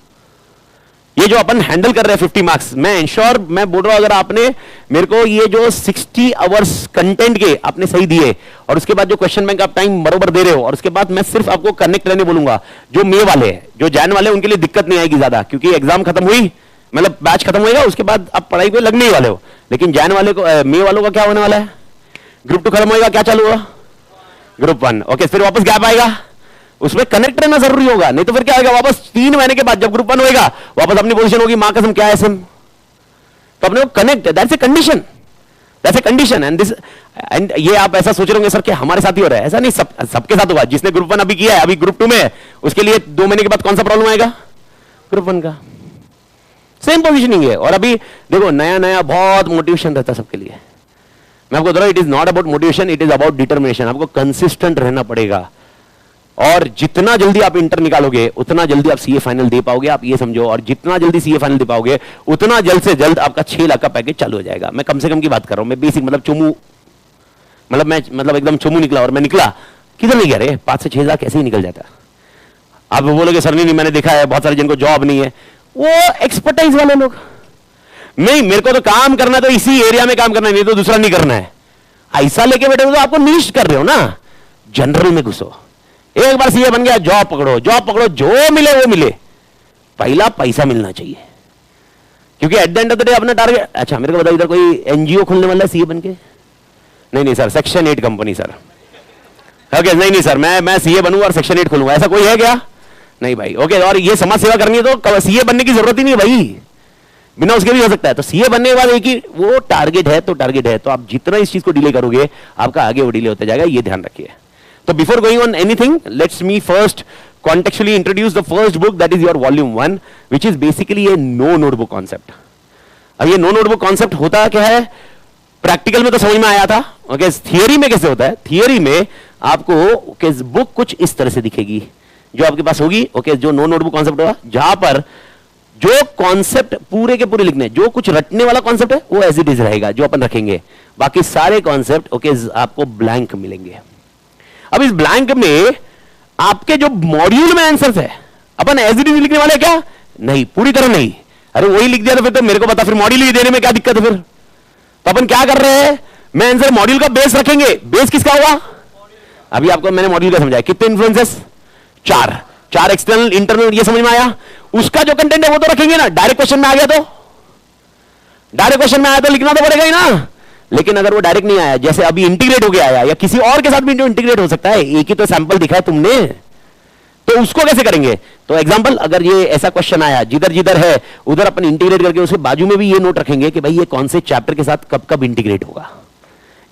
Speaker 1: ये जो अपन हैंडल कर रहे हैं 50 मार्क्स, मैं इंश्योर मैं बोल रहा हूं अगर आपने मेरे को ये जो 60 आवर्स कंटेंट के आपने सही दिए, और उसके बाद जो क्वेश्चन बैंक आप टाइम बरोबर दे रहे हो, और उसके बाद मैं सिर्फ आपको कनेक्ट रहने बोलूंगा. जो मे वाले हैं, जो जैन वाले, उनके लिए दिक्कत नहीं आएगी ज्यादा, क्योंकि एग्जाम खत्म हुई, मतलब बैच खत्म होगा, उसके बाद आप पढ़ाई को लगने ही वाले हो. लेकिन जैन वाले को, मे वालों का क्या होने वाला है, ग्रुप 2 खत्म होगा, क्या चालू होगा, ग्रुप 1. ओके फिर वापस गैप आएगा, उसमें कनेक्ट रहना जरूरी होगा, नहीं तो फिर क्या आएगा वापस 3 महीने के बाद जब ग्रुप 1 होगा वापस अपनी पोजीशन होगी, मां कसम क्या है एसएम. तो अपने को connect, that's a condition. And ये आप ऐसा सोच रहे होंगे सर कि हमारे साथ ही हो रहा है, ऐसा नहीं, सबके साथ होगा. जिसने ग्रुप 1 अभी किया है, अभी ग्रुप 2 में है, उसके लिए 2 महीने के बाद कौन सा प्रॉब्लम आएगा, ग्रुप 1 का. सेम पोजिशनिंग है. और अभी देखो नया बहुत मोटिवेशन रहता है सबके लिए. मैं आपको बता रहा हूं, it is not about motivation, it is about determination. आपको कंसिस्टेंट रहना पड़ेगा, और जितना जल्दी आप इंटर निकालोगे उतना जल्दी आप सीए फाइनल दे पाओगे, आप ये समझो. और जितना जल्दी सीए फाइनल दे पाओगे उतना जल्द से जल्द आपका 6 लाख का पैकेज चालू हो जाएगा. मैं कम से कम की बात कर रहा हूं, मैं बेसिक मतलब चुमू, मतलब एकदम चुमू निकला, और मैं निकला किधर नहीं गया रे, 5 से 6 लाख ऐसे ही निकल जाता. आप बोलोगे सर नहीं, मैंने देखा है बहुत सारे जिनको जॉब नहीं है, वो एक्सपर्टाइज वाले लोग. नहीं, मेरे को तो काम करना है, तो इसी एरिया में काम करना है, नहीं तो दूसरा नहीं करना है. ऐसा लेके बैठे हो तो आपको नीश कर रहे हो ना. जनरल में घुसो, एक बार सीए बन गया, जॉब पकड़ो, जो मिले वो मिले, पहला पैसा मिलना चाहिए. क्योंकि eight the end of the day अपना टारगेट. अच्छा मेरे को बताओ, इधर कोई एनजीओ खोलने वाला है सीए बन के? नहीं sir, section 8 company sir. Okay नहीं सर, मैं सीए बनूंगा और सेक्शन 8 खोलूंगा, ऐसा कोई है क्या? नहीं भाई. ओके और ये समाज सेवा करनी है तो सीए बनने की जरूरत ही नहीं है भाई, बिना उसके भी हो सकता है. तो सीए बनने के बाद एक ही वो टारगेट है, तो आप जितना इस चीज को डिले करोगे आपका आगे वो डिले होता जाएगा, ये ध्यान रखिए. So before going on anything, let's me first contextually introduce the first book, that is your volume 1, which is basically a no notebook concept. अब ये no notebook concept होता क्या है, प्रैक्टिकल में तो समझ में आया था. ओके थियरी में कैसे होता है, थियरी में आपको बुक कुछ इस तरह से दिखेगी, जो आपके पास होगी, ओके, जो नो नोटबुक कॉन्सेप्ट होगा, जहां पर जो कॉन्सेप्ट पूरे के पूरे लिखने, जो कुछ रटने वाला कॉन्सेप्ट है वो एज इट इज रहेगा जो अपन रखेंगे, बाकी सारे कॉन्सेप्ट ओके आपको ब्लैंक मिलेंगे। अब इस ब्लैंक में आपके जो मॉड्यूल में आंसर्स है अपन एज इट इज लिखने वाले क्या? नहीं, पूरी तरह नहीं। अरे वही लिख दिया तो फिर तो मेरे को पता, फिर मॉड्यूल ही देने में क्या दिक्कत है फिर? तो अपन क्या कर रहे हैं, मैं आंसर मॉड्यूल का बेस रखेंगे। बेस किसका होगा? अभी आपको मैंने मॉड्यूल का समझाया, कितने इन्फ्लुएंसेस? 4 एक्सटर्नल इंटरनल, ये समझ में आया। उसका जो कंटेंट है वो तो रखेंगे ना। डायरेक्ट क्वेश्चन में आ गया तो, डायरेक्ट क्वेश्चन में आया तो लिखना तो पड़ेगा ही ना। लेकिन अगर वो डायरेक्ट नहीं आया, जैसे अभी इंटीग्रेट हो गया आया, या किसी और के साथ भी इंटीग्रेट हो सकता है, एक ही तो सैंपल दिखाया तुमने, तो उसको कैसे करेंगे? तो एग्जांपल, अगर ये ऐसा क्वेश्चन आया जिधर जिधर है उधर अपन इंटीग्रेट करके उसके बाजू में भी ये नोट रखेंगे कि भाई ये कौन से चैप्टर के साथ कब कब इंटीग्रेट होगा,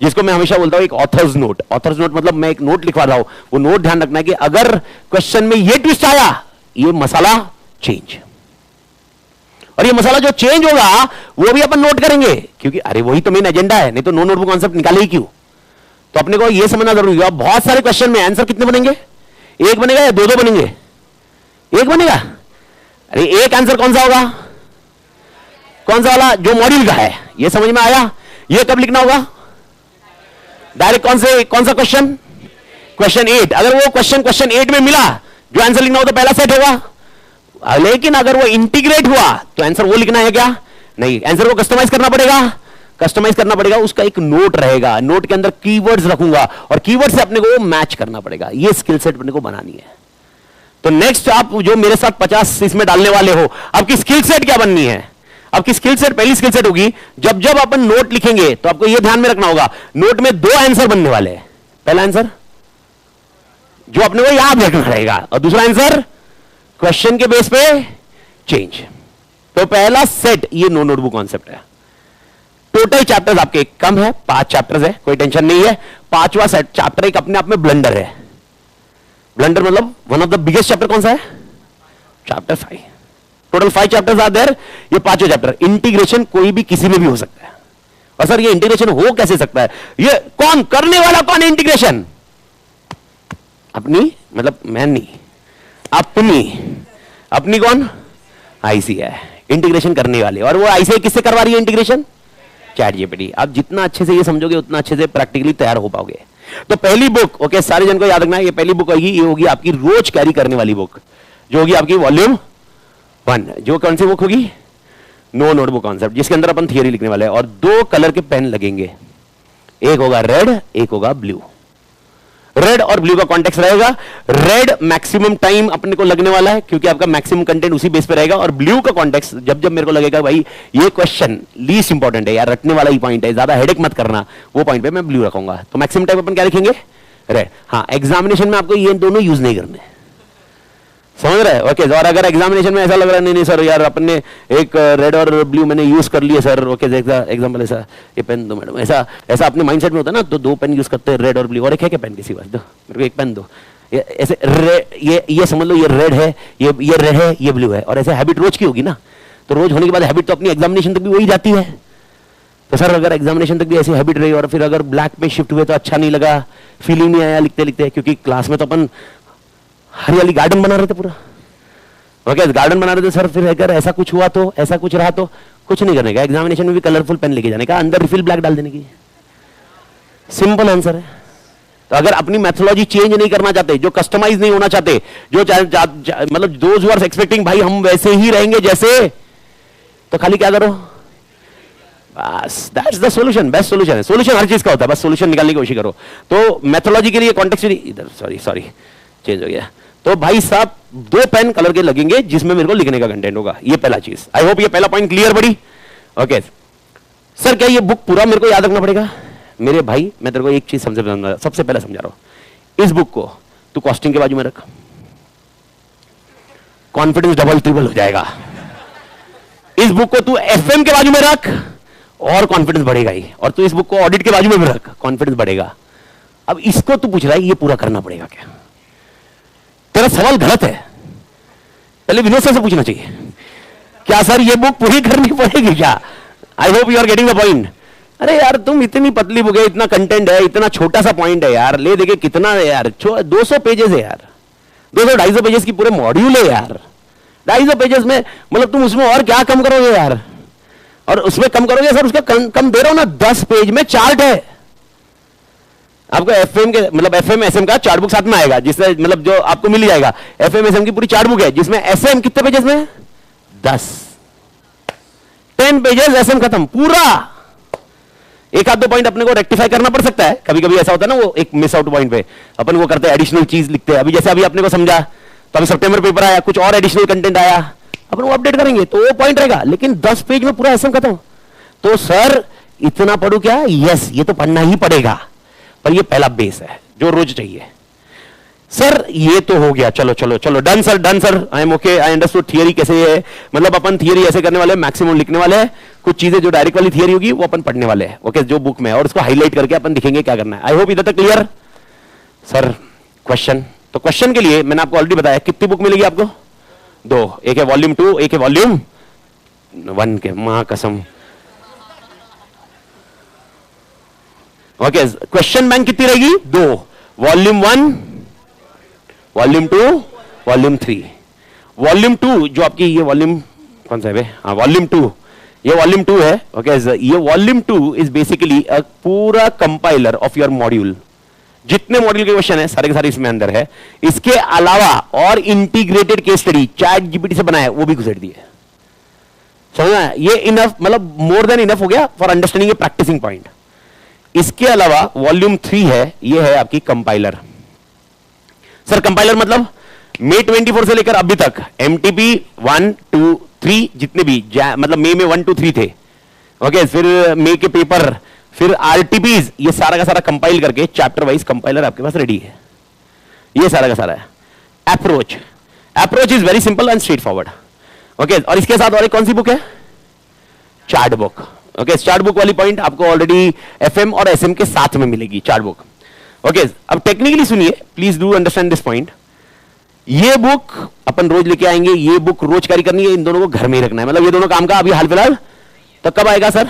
Speaker 1: जिसको मैं हमेशा बोलता हूं एक ऑथर्स नोट। ऑथर्स नोट मतलब मैं एक नोट लिखवा रहा हूं, वो नोट ध्यान रखना है कि अगर क्वेश्चन में ये ट्विस्ट आया, ये मसाला चेंज, और ये मसाला जो चेंज होगा वो भी अपन नोट करेंगे, क्योंकि अरे वही तो मेन एजेंडा है, नहीं तो नो नोटबुक कॉन्सेप्ट निकाले ही क्यों? तो अपने को ये समझना जरूरी है। बहुत सारे क्वेश्चन में आंसर कितने बनेंगे? एक बनेगा या दो बनेंगे? एक बनेगा। अरे एक आंसर कौन सा होगा? कौन सा वाला? जो मॉड्यूल का है। ये समझ में आया? ये कब लिखना होगा? डायरेक्ट कौन सा क्वेश्चन? क्वेश्चन 8। अगर वो क्वेश्चन 8 में मिला, जो आंसर लिखना हो तो पहला सेट होगा। लेकिन अगर वो इंटीग्रेट हुआ तो आंसर वो लिखना है क्या? नहीं, आंसर को कस्टमाइज करना पड़ेगा। कस्टमाइज करना पड़ेगा, उसका एक नोट रहेगा, नोट के अंदर कीवर्ड्स रखूंगा और कीवर्ड से अपने को मैच करना पड़ेगा। ये स्किल सेट अपने को बनानी है। तो नेक्स्ट आप जो मेरे साथ 50 इसमें डालने वाले हो, आपकी स्किल सेट क्या बननी है? आपकी स्किल सेट, पहली स्किल सेट होगी, जब जब अपन नोट लिखेंगे तो आपको यह ध्यान में रखना होगा, नोट में 2 आंसर बनने वाले हैं। पहला आंसर जो अपने को याद रखना रहेगा, और दूसरा आंसर क्वेश्चन के बेस पे चेंज। तो पहला सेट ये नो नोटबुक कॉन्सेप्ट है। टोटल चैप्टर्स आपके कम है, 5 चैप्टर्स है, कोई टेंशन नहीं है। 5वां सेट चैप्टर एक अपने आप में ब्लंडर है। ब्लंडर मतलब one of the biggest chapter कौन सा है? Chapter 5। Total 5 chapters are there. ये 5 चैप्टर इंटीग्रेशन कोई भी किसी में भी हो सकता है। और सर ये इंटीग्रेशन हो कैसे सकता है? ये कौन करने वाला, कौन है इंटीग्रेशन? अपनी, मतलब मैं नहीं, अपनी कौन? आईसी है इंटीग्रेशन करने वाले। और वो आईसी किससे करवा रही है इंटीग्रेशन? Chat GPT. आप जितना अच्छे से ये समझोगे उतना अच्छे से प्रैक्टिकली तैयार हो पाओगे। तो पहली बुक, ओके, सारे जन को याद रखना है, ये पहली बुक होगी, ये होगी आपकी रोज कैरी करने वाली बुक, जो होगी आपकी वॉल्यूम 1। जो कौन सी बुक होगी? नो नोटबुक कॉन्सेप्ट, जिसके अंदर अपन थियरी लिखने वाले हैं। और 2 कलर के पेन लगेंगे, एक होगा रेड, एक होगा ब्लू। रेड और ब्लू का कॉन्टेक्स्ट रहेगा। रेड मैक्सिमम टाइम अपने को लगने वाला है, क्योंकि आपका मैक्सिमम कंटेंट उसी बेस पे रहेगा। और ब्लू का कॉन्टेक्स्ट जब जब मेरे को लगेगा भाई ये क्वेश्चन लीस्ट इंपॉर्टेंट है यार, रटने वाला ही पॉइंट है, ज्यादा हेडेक मत करना, वो पॉइंट पे मैं ब्लू रखूंगा। तो मैक्सिमम टाइम अपन क्या लिखेंगे? रेड। हाँ, एग्जामिनेशन में आपको ये दोनों यूज नहीं करने, समझ रहे हैं? ओके। और अगर एग्जामिनेशन में ऐसा लग रहा है नहीं सर यार अपन ने एक रेड और ब्लू मैंने यूज कर लिए सर, ओके, एग्जाम्पल ऐसा, ये पेन दो मैडम, ऐसा ऐसा अपने माइंडसेट में होता है ना, तो 2 पेन यूज करते हैं, रेड और ब्लू। और एक है क्या पेन किसी पास? दो मेरे को एक पेन दो। ऐसे ये समझ लो, ये रेड है, ये रेड है, ये ब्लू है। और ऐसे हैबिट रोज की होगी ना, तो रोज होने के बाद हैबिट तो अपनी एग्जामिनेशन तक भी वही जाती है। तो सर अगर एग्जामिनेशन तक भी ऐसी हैबिट रही और फिर अगर ब्लैक में शिफ्ट हुए तो अच्छा नहीं लगा, फीलिंग नहीं आया लिखते लिखते, क्योंकि क्लास में तो अपन हरियाली गार्डन बना रहे थे पूरा, ओके, गार्डन बना रहे थे सर। फिर अगर ऐसा कुछ हुआ तो, ऐसा कुछ रहा तो कुछ नहीं करने का। एग्जामिनेशन में भी कलरफुल पेन लेके जाने का, अंदर रिफिल ब्लैक डाल देने की, सिंपल आंसर है। तो अगर अपनी मेथोलॉजी चेंज नहीं करना चाहते, जो कस्टमाइज नहीं होना चाहते, जो मतलब दोज हु आर एक्सपेक्टिंग भाई हम वैसे ही रहेंगे जैसे, तो खाली क्या करो, बस that's the solution, best solution है। सॉल्यूशन हर चीज का होता है, बस सॉल्यूशन निकालने की कोशिश करो। तो मेथोलॉजी के लिए कॉन्टेक्स्ट इधर, सॉरी चेंज हो गया। तो भाई साहब 2 पेन कलर के लगेंगे जिसमें मेरे को लिखने का कंटेंट होगा, ये पहला चीज। आई होप ये पहला पॉइंट क्लियर बड़ी, ओके। सर क्या ये बुक पूरा मेरे को याद रखना पड़ेगा? मेरे भाई मैं तेरे को एक चीज सबसे पहले समझा रहा हूं, इस बुक को तू कॉस्टिंग के बाजू में रख, कॉन्फिडेंस डबल ट्रिपल हो जाएगा। इस बुक को तू एफएम के बाजू में रख और कॉन्फिडेंस बढ़ेगा ही। और तू इस बुक को ऑडिट के बाजू में भी रख, कॉन्फिडेंस बढ़ेगा। अब इसको तू पूछ रहा है ये पूरा करना पड़ेगा क्या? तेरा सवाल गलत है, पहले विनोद सर से पूछना चाहिए, क्या सर ये बुक पूरी करनी पड़ेगी क्या? I hope you are getting the point. अरे यार तुम इतनी पतली बुक है, इतना कंटेंट है, इतना छोटा सा पॉइंट है यार, ले देखे कितना है यार, 200 पेजेस है यार, 250 पेजेस की पूरे मॉड्यूल है यार। 250 पेजेस में मतलब तुम उसमें और क्या कम करोगे यार, और उसमें कम करोगे सर, उसका कम दे रहा हूं ना, 10 पेज में चार्ट है आपको। एफएम के मतलब एफएम एसएम का चार्ट बुक साथ में आएगा, जिससे मतलब जो आपको मिल जाएगा। एफएम एसएम की पूरी चार्ट बुक है, जिसमें एसएम कितने पेजेस में, 10 पेजेस एसएम खत्म पूरा। एक आध दो पॉइंट अपने को रेक्टिफाई करना पड़ सकता है, कभी कभी ऐसा होता है ना, वो एक मिस आउट पॉइंट पे अपन वो करते हैं, एडिशनल चीज लिखते हैं। अभी जैसे अभी अपने को समझा तो अभी सितंबर पेपर आया, कुछ और एडिशनल कंटेंट आया, अपन वो अपडेट करेंगे तो वो पॉइंट रहेगा, लेकिन 10 पेज में पूरा एसएम खत्म। तो सर इतना पढ़ू क्या? यस, ये तो पढ़ना ही पड़ेगा, पर ये पहला बेस है जो रोज चाहिए। सर ये तो हो गया, चलो चलो चलो, done sir, done sir, I am okay, I understood theory कैसे है। मतलब अपन थियरी ऐसे करने वाले हैं, मैक्सिमम लिखने वाले हैं, कुछ चीजें जो डायरेक्ट वाली थियरी होगी वो अपन पढ़ने वाले हैं, ओके, जो बुक में है, और उसको हाईलाइट करके अपन दिखेंगे क्या करना है। आई होप इधर तक क्लियर। सर क्वेश्चन, तो क्वेश्चन के लिए मैंने आपको ऑलरेडी बताया कितनी बुक मिलेगी आपको, 2, एक है वॉल्यूम 2, एक है वॉल्यूम 1 के, मां कसम। ओके, क्वेश्चन बैंक कितनी रहेगी, 2, वॉल्यूम 1, वॉल्यूम 2, वॉल्यूम 3। वॉल्यूम 2 जो आपकी, ये वॉल्यूम कौन सा है, हाँ वॉल्यूम 2, ये वॉल्यूम 2 है, ओके। ये वॉल्यूम 2 इज बेसिकली अ पूरा कंपाइलर ऑफ योर मॉड्यूल। जितने मॉड्यूल के क्वेश्चन है सारे के सारे इसमें अंदर है। इसके अलावा और integrated case study chat GPT से बनाया है, वो भी घुसेड़ दिए। समझना, ये इनफ, मतलब मोर देन इनफ हो गया for understanding a practising point. इसके अलावा वॉल्यूम 3 है, ये है आपकी कंपाइलर। सर कंपाइलर मतलब May 24 से लेकर अभी तक MTP 1, 2, 3 जितने भी मतलब मई में 1, 2, 3 थे, ओके, फिर मई के पेपर, फिर RTPs, ये सारा का सारा कंपाइल करके चैप्टर वाइज कंपाइलर आपके पास रेडी है। ये सारा का सारा है। Approach is very simple and straight forward, okay. और इसके साथ और एक कौन सी बुक है, chart book, okay. Chart book वाली पॉइंट आपको ऑलरेडी एफएम और एसएम के साथ में मिलेगी चार्ट बुक, ओके। अब टेक्निकली सुनिए, please do understand this point. ये बुक अपन रोज लेके आएंगे, ये बुक रोज कैरी करनी है, इन दोनों को घर में ही रखना है, मतलब ये दोनों काम का अभी हाल फिलहाल। तो कब आएगा सर,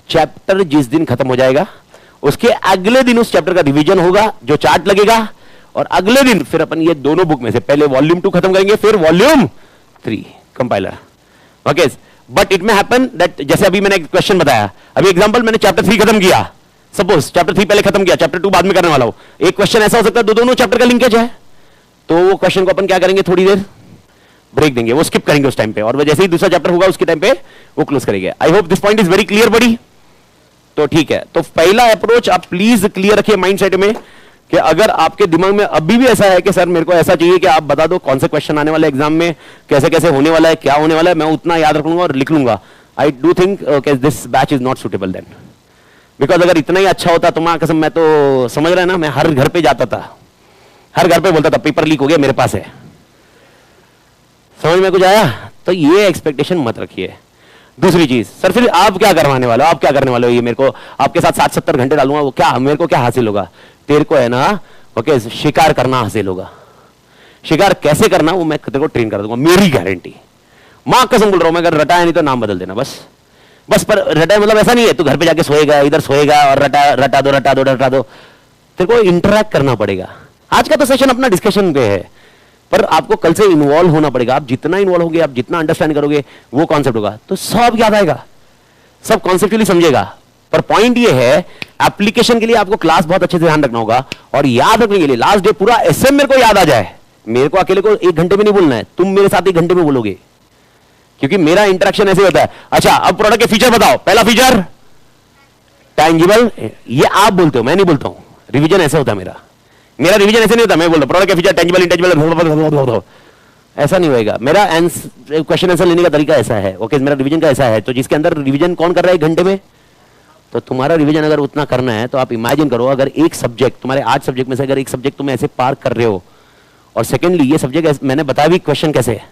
Speaker 1: चैप्टर जिस दिन खत्म हो जाएगा उसके अगले दिन उस चैप्टर का रिवीजन होगा, जो चार्ट लगेगा, और अगले दिन फिर अपन ये दोनों बुक में से पहले वॉल्यूम 2 खत्म करेंगे, फिर volume 3 compiler, okay. But it में हैपन दैट, जैसे अभी मैंने क्वेश्चन बताया, अभी एग्जांपल मैंने चैप्टर 3 खत्म किया, सपोज चैप्टर 3 पहले खत्म किया, चैप्टर 2 बाद में करने वाला हूं। एक क्वेश्चन ऐसा हो सकता है दोनों चैप्टर का लिंकेज है, तो वो क्वेश्चन को अपन क्या करेंगे, थोड़ी देर ब्रेक देंगे, वो स्किप करेंगे उस टाइम पे, और वो जैसे ही दूसरा चैप्टर होगा उसके टाइम पे वो क्लोज करेंगे। आई hope this point is very clear बड़ी। तो ठीक है, तो पहला अप्रोच आप प्लीज क्लियर रखिए माइंड सेट में, कि अगर आपके दिमाग में अभी भी ऐसा है कि सर मेरे को ऐसा चाहिए कि आप बता दो कौन से क्वेश्चन आने वाले एग्जाम में, कैसे कैसे होने वाला है, क्या होने वाला है, मैं उतना याद रख लूंगा और लिख लूंगा। I do think this batch is not suitable then, because अगर इतना ही अच्छा होता तो मैं कसम, मैं तो समझ रहा है ना, मैं हर घर पे जाता था, हर घर पे बोलता था पेपर लीक हो गया मेरे पास है, समझ में कुछ आया? तो ये एक्सपेक्टेशन मत रखिए। दूसरी चीज, सर फिर आप क्या करवाने वाले हो, आप क्या करने वाले हो, ये मेरे को आपके साथ 60-70 घंटे डालूंगा, वो क्या मेरे को क्या हासिल होगा? तेरे को है ना, ओके, शिकार करना हासिल होगा। शिकार कैसे करना वो मैं तेरे को ट्रेन कर दूंगा, मेरी गारंटी, मां कसम बोल रहा हूं मैं। अगर रटा है नहीं तो नाम बदल देना बस। पर रटा मतलब ऐसा नहीं है तू घर पे जाके सोएगा, इधर सोएगा और रटा दो। तेरे को इंटरैक्ट करना पड़ेगा। आज का तो सेशन अपना डिस्कशन पे है, पर आपको कल से इन्वॉल्व होना पड़ेगा। आप जितना इन्वॉल्व होगे, आप जितना अंडरस्टैंड करोगे, वो कॉन्सेप्ट होगा तो सब याद आएगा, सब कॉन्सेप्चुअली समझेगा। पर पॉइंट ये है, एप्लीकेशन के लिए आपको क्लास बहुत अच्छे से ध्यान रखना होगा, और याद रखने के लिए लास्ट डे पूरा एसएम मेरे को याद आ जाए। मेरे को अकेले को 1 घंटे में नहीं बोलना है, तुम मेरे साथ 1 घंटे में बोलोगे, क्योंकि मेरा इंटरेक्शन ऐसे होता है। अच्छा, अब प्रोडक्ट के फीचर बताओ। पहला फीचर टैंजिबल, ये आप बोलते हो, मैं नहीं बोलता हूं। रिवीजन ऐसे होता है मेरा रिवीजन ऐसे नहीं होता। मैं बोलता प्रोडक्ट के फीचर टैंजिबल, इंटैंजिबल, ऐसा नहीं होएगा। मेरा क्वेश्चन आंसर लेने का तरीका ऐसा है, ओके। मेरा रिवीजन का ऐसा है, तो जिसके अंदर रिवीजन कौन कर रहा है 1 घंटे में, तो तुम्हारा रिवीजन अगर उतना करना है तो आप इमेजिन करो, अगर एक सब्जेक्ट तुम्हारे 8 सब्जेक्ट में से अगर एक सब्जेक्ट तुम ऐसे पार कर रहे हो, और सेकेंडली ये सब्जेक्ट मैंने बताया भी क्वेश्चन कैसे है,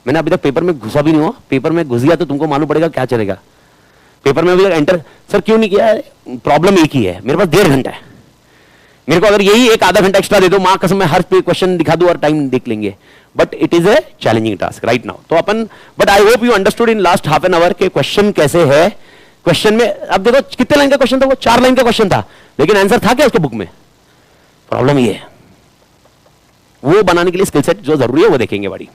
Speaker 1: मैंने अभी तक पेपर में घुसा भी नहीं हो, पेपर में घुस गया तो तुमको मालूम पड़ेगा क्या चलेगा। पेपर में अभी तक एंटर सर क्यों नहीं किया है, प्रॉब्लम एक ही है, मेरे पास 1.5 घंटा है। मेरे को अगर यही एक आधा घंटा एक्स्ट्रा दे दो, मां कसम मैं हर क्वेश्चन दिखा दूं और टाइम देख लेंगे, but it is a challenging task right now. तो अपन, but I hope you understood in last half an hour के क्वेश्चन कैसे है। क्वेश्चन में अब देखो कितने लाइन का क्वेश्चन था, वो 4 लाइन का क्वेश्चन था, लेकिन आंसर था क्या उसके बुक में? प्रॉब्लम ये है, वो बनाने के लिए स्किल सेट जो जरूरी है वो देखेंगे बड़ी।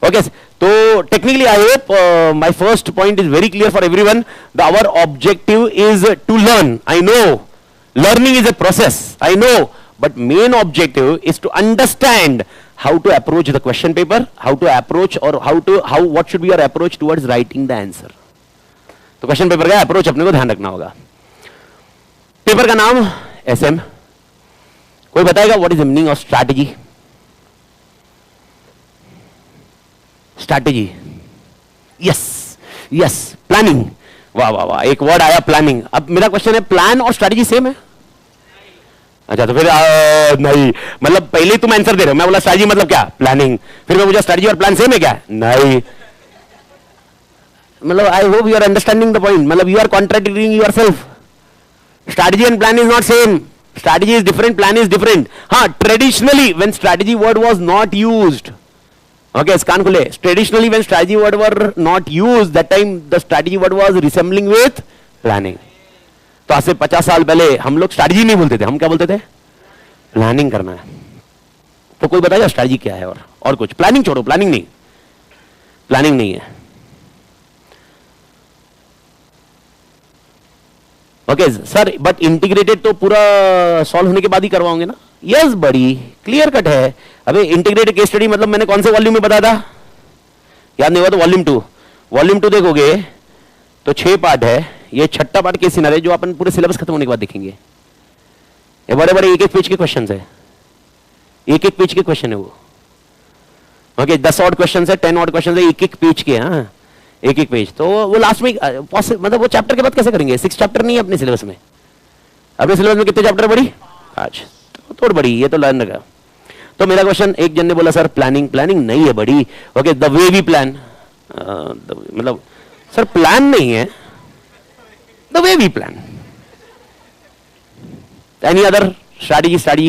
Speaker 1: ओके, तो technically I hope my first point is very clear for everyone. The our objective is to learn. I know learning is a process, I know, but main objective is to understand how to approach the question paper, how to approach or what should be your approach towards writing the answer. तो question paper का approach अपने को ध्यान रखना होगा। Paper का नाम SM. कोई बताएगा what is the meaning of strategy? Strategy, yes yes, planning. वाह वाह वाह, एक वर्ड आया प्लानिंग। अब मेरा क्वेश्चन है, प्लान और स्ट्रैटेजी सेम है? अच्छा, तो फिर नहीं, मतलब पहले तुम आंसर दे रहे हो, मैं बोला स्ट्रैटेजी मतलब क्या? प्लानिंग। फिर मैं पूछा स्ट्रैटेजी और प्लान सेम है क्या? नहीं। मतलब I hope you are understanding the point. मतलब you are contradicting yourself. Strategy and plan is not same. Strategy is different, plan is different. हाँ, traditionally when strategy word was not used, okay, इस कान खुले, traditionally when strategy word were not used, that time the strategy word was resembling with planning. तो आज से 50 साल पहले हम लोग स्ट्रैटेजी नहीं बोलते थे, हम क्या बोलते थे? प्लानिंग करना है। तो कोई बताइए स्ट्रैटेजी क्या है? और कुछ? प्लानिंग छोड़ो, प्लानिंग नहीं, प्लानिंग नहीं है। ओके सर, बट इंटीग्रेटेड तो पूरा सॉल्व होने के बाद ही करवाओगे ना? यस बड़ी क्लियर कट है। अबे इंटीग्रेटेड केस स्टडी मतलब मैंने कौन से वॉल्यूम में बताया था? याद नहीं हुआ तो वॉल्यूम 2। वॉल्यूम 2 देखोगे तो 6 पार्ट है। ये छठा पार्ट केस सिनारियो जो अपन पूरे सिलेबस खत्म होने के बाद देखेंगे। ये बड़े बड़े एक पेज के क्वेश्चन है, एक पेज के क्वेश्चन है वो। ओके, 10 ऑड क्वेश्चन है, 10 ऑड क्वेश्चन है, एक पेज के। हाँ, एक पेज। तो वो लास्ट में मतलब वो चैप्टर के बाद कैसे करेंगे? 6 चैप्टर नहीं है अपने सिलेबस में। अपने सिलेबस में कितने चैप्टर बड़ी? आज थोड़ी बड़ी, ये तो लर्न का। तो मेरा क्वेश्चन, एक जन ने बोला सर प्लानिंग, प्लानिंग नहीं है बड़ी। Okay, the way we plan, मतलब सर प्लान नहीं है, the way we plan. Any other strategy?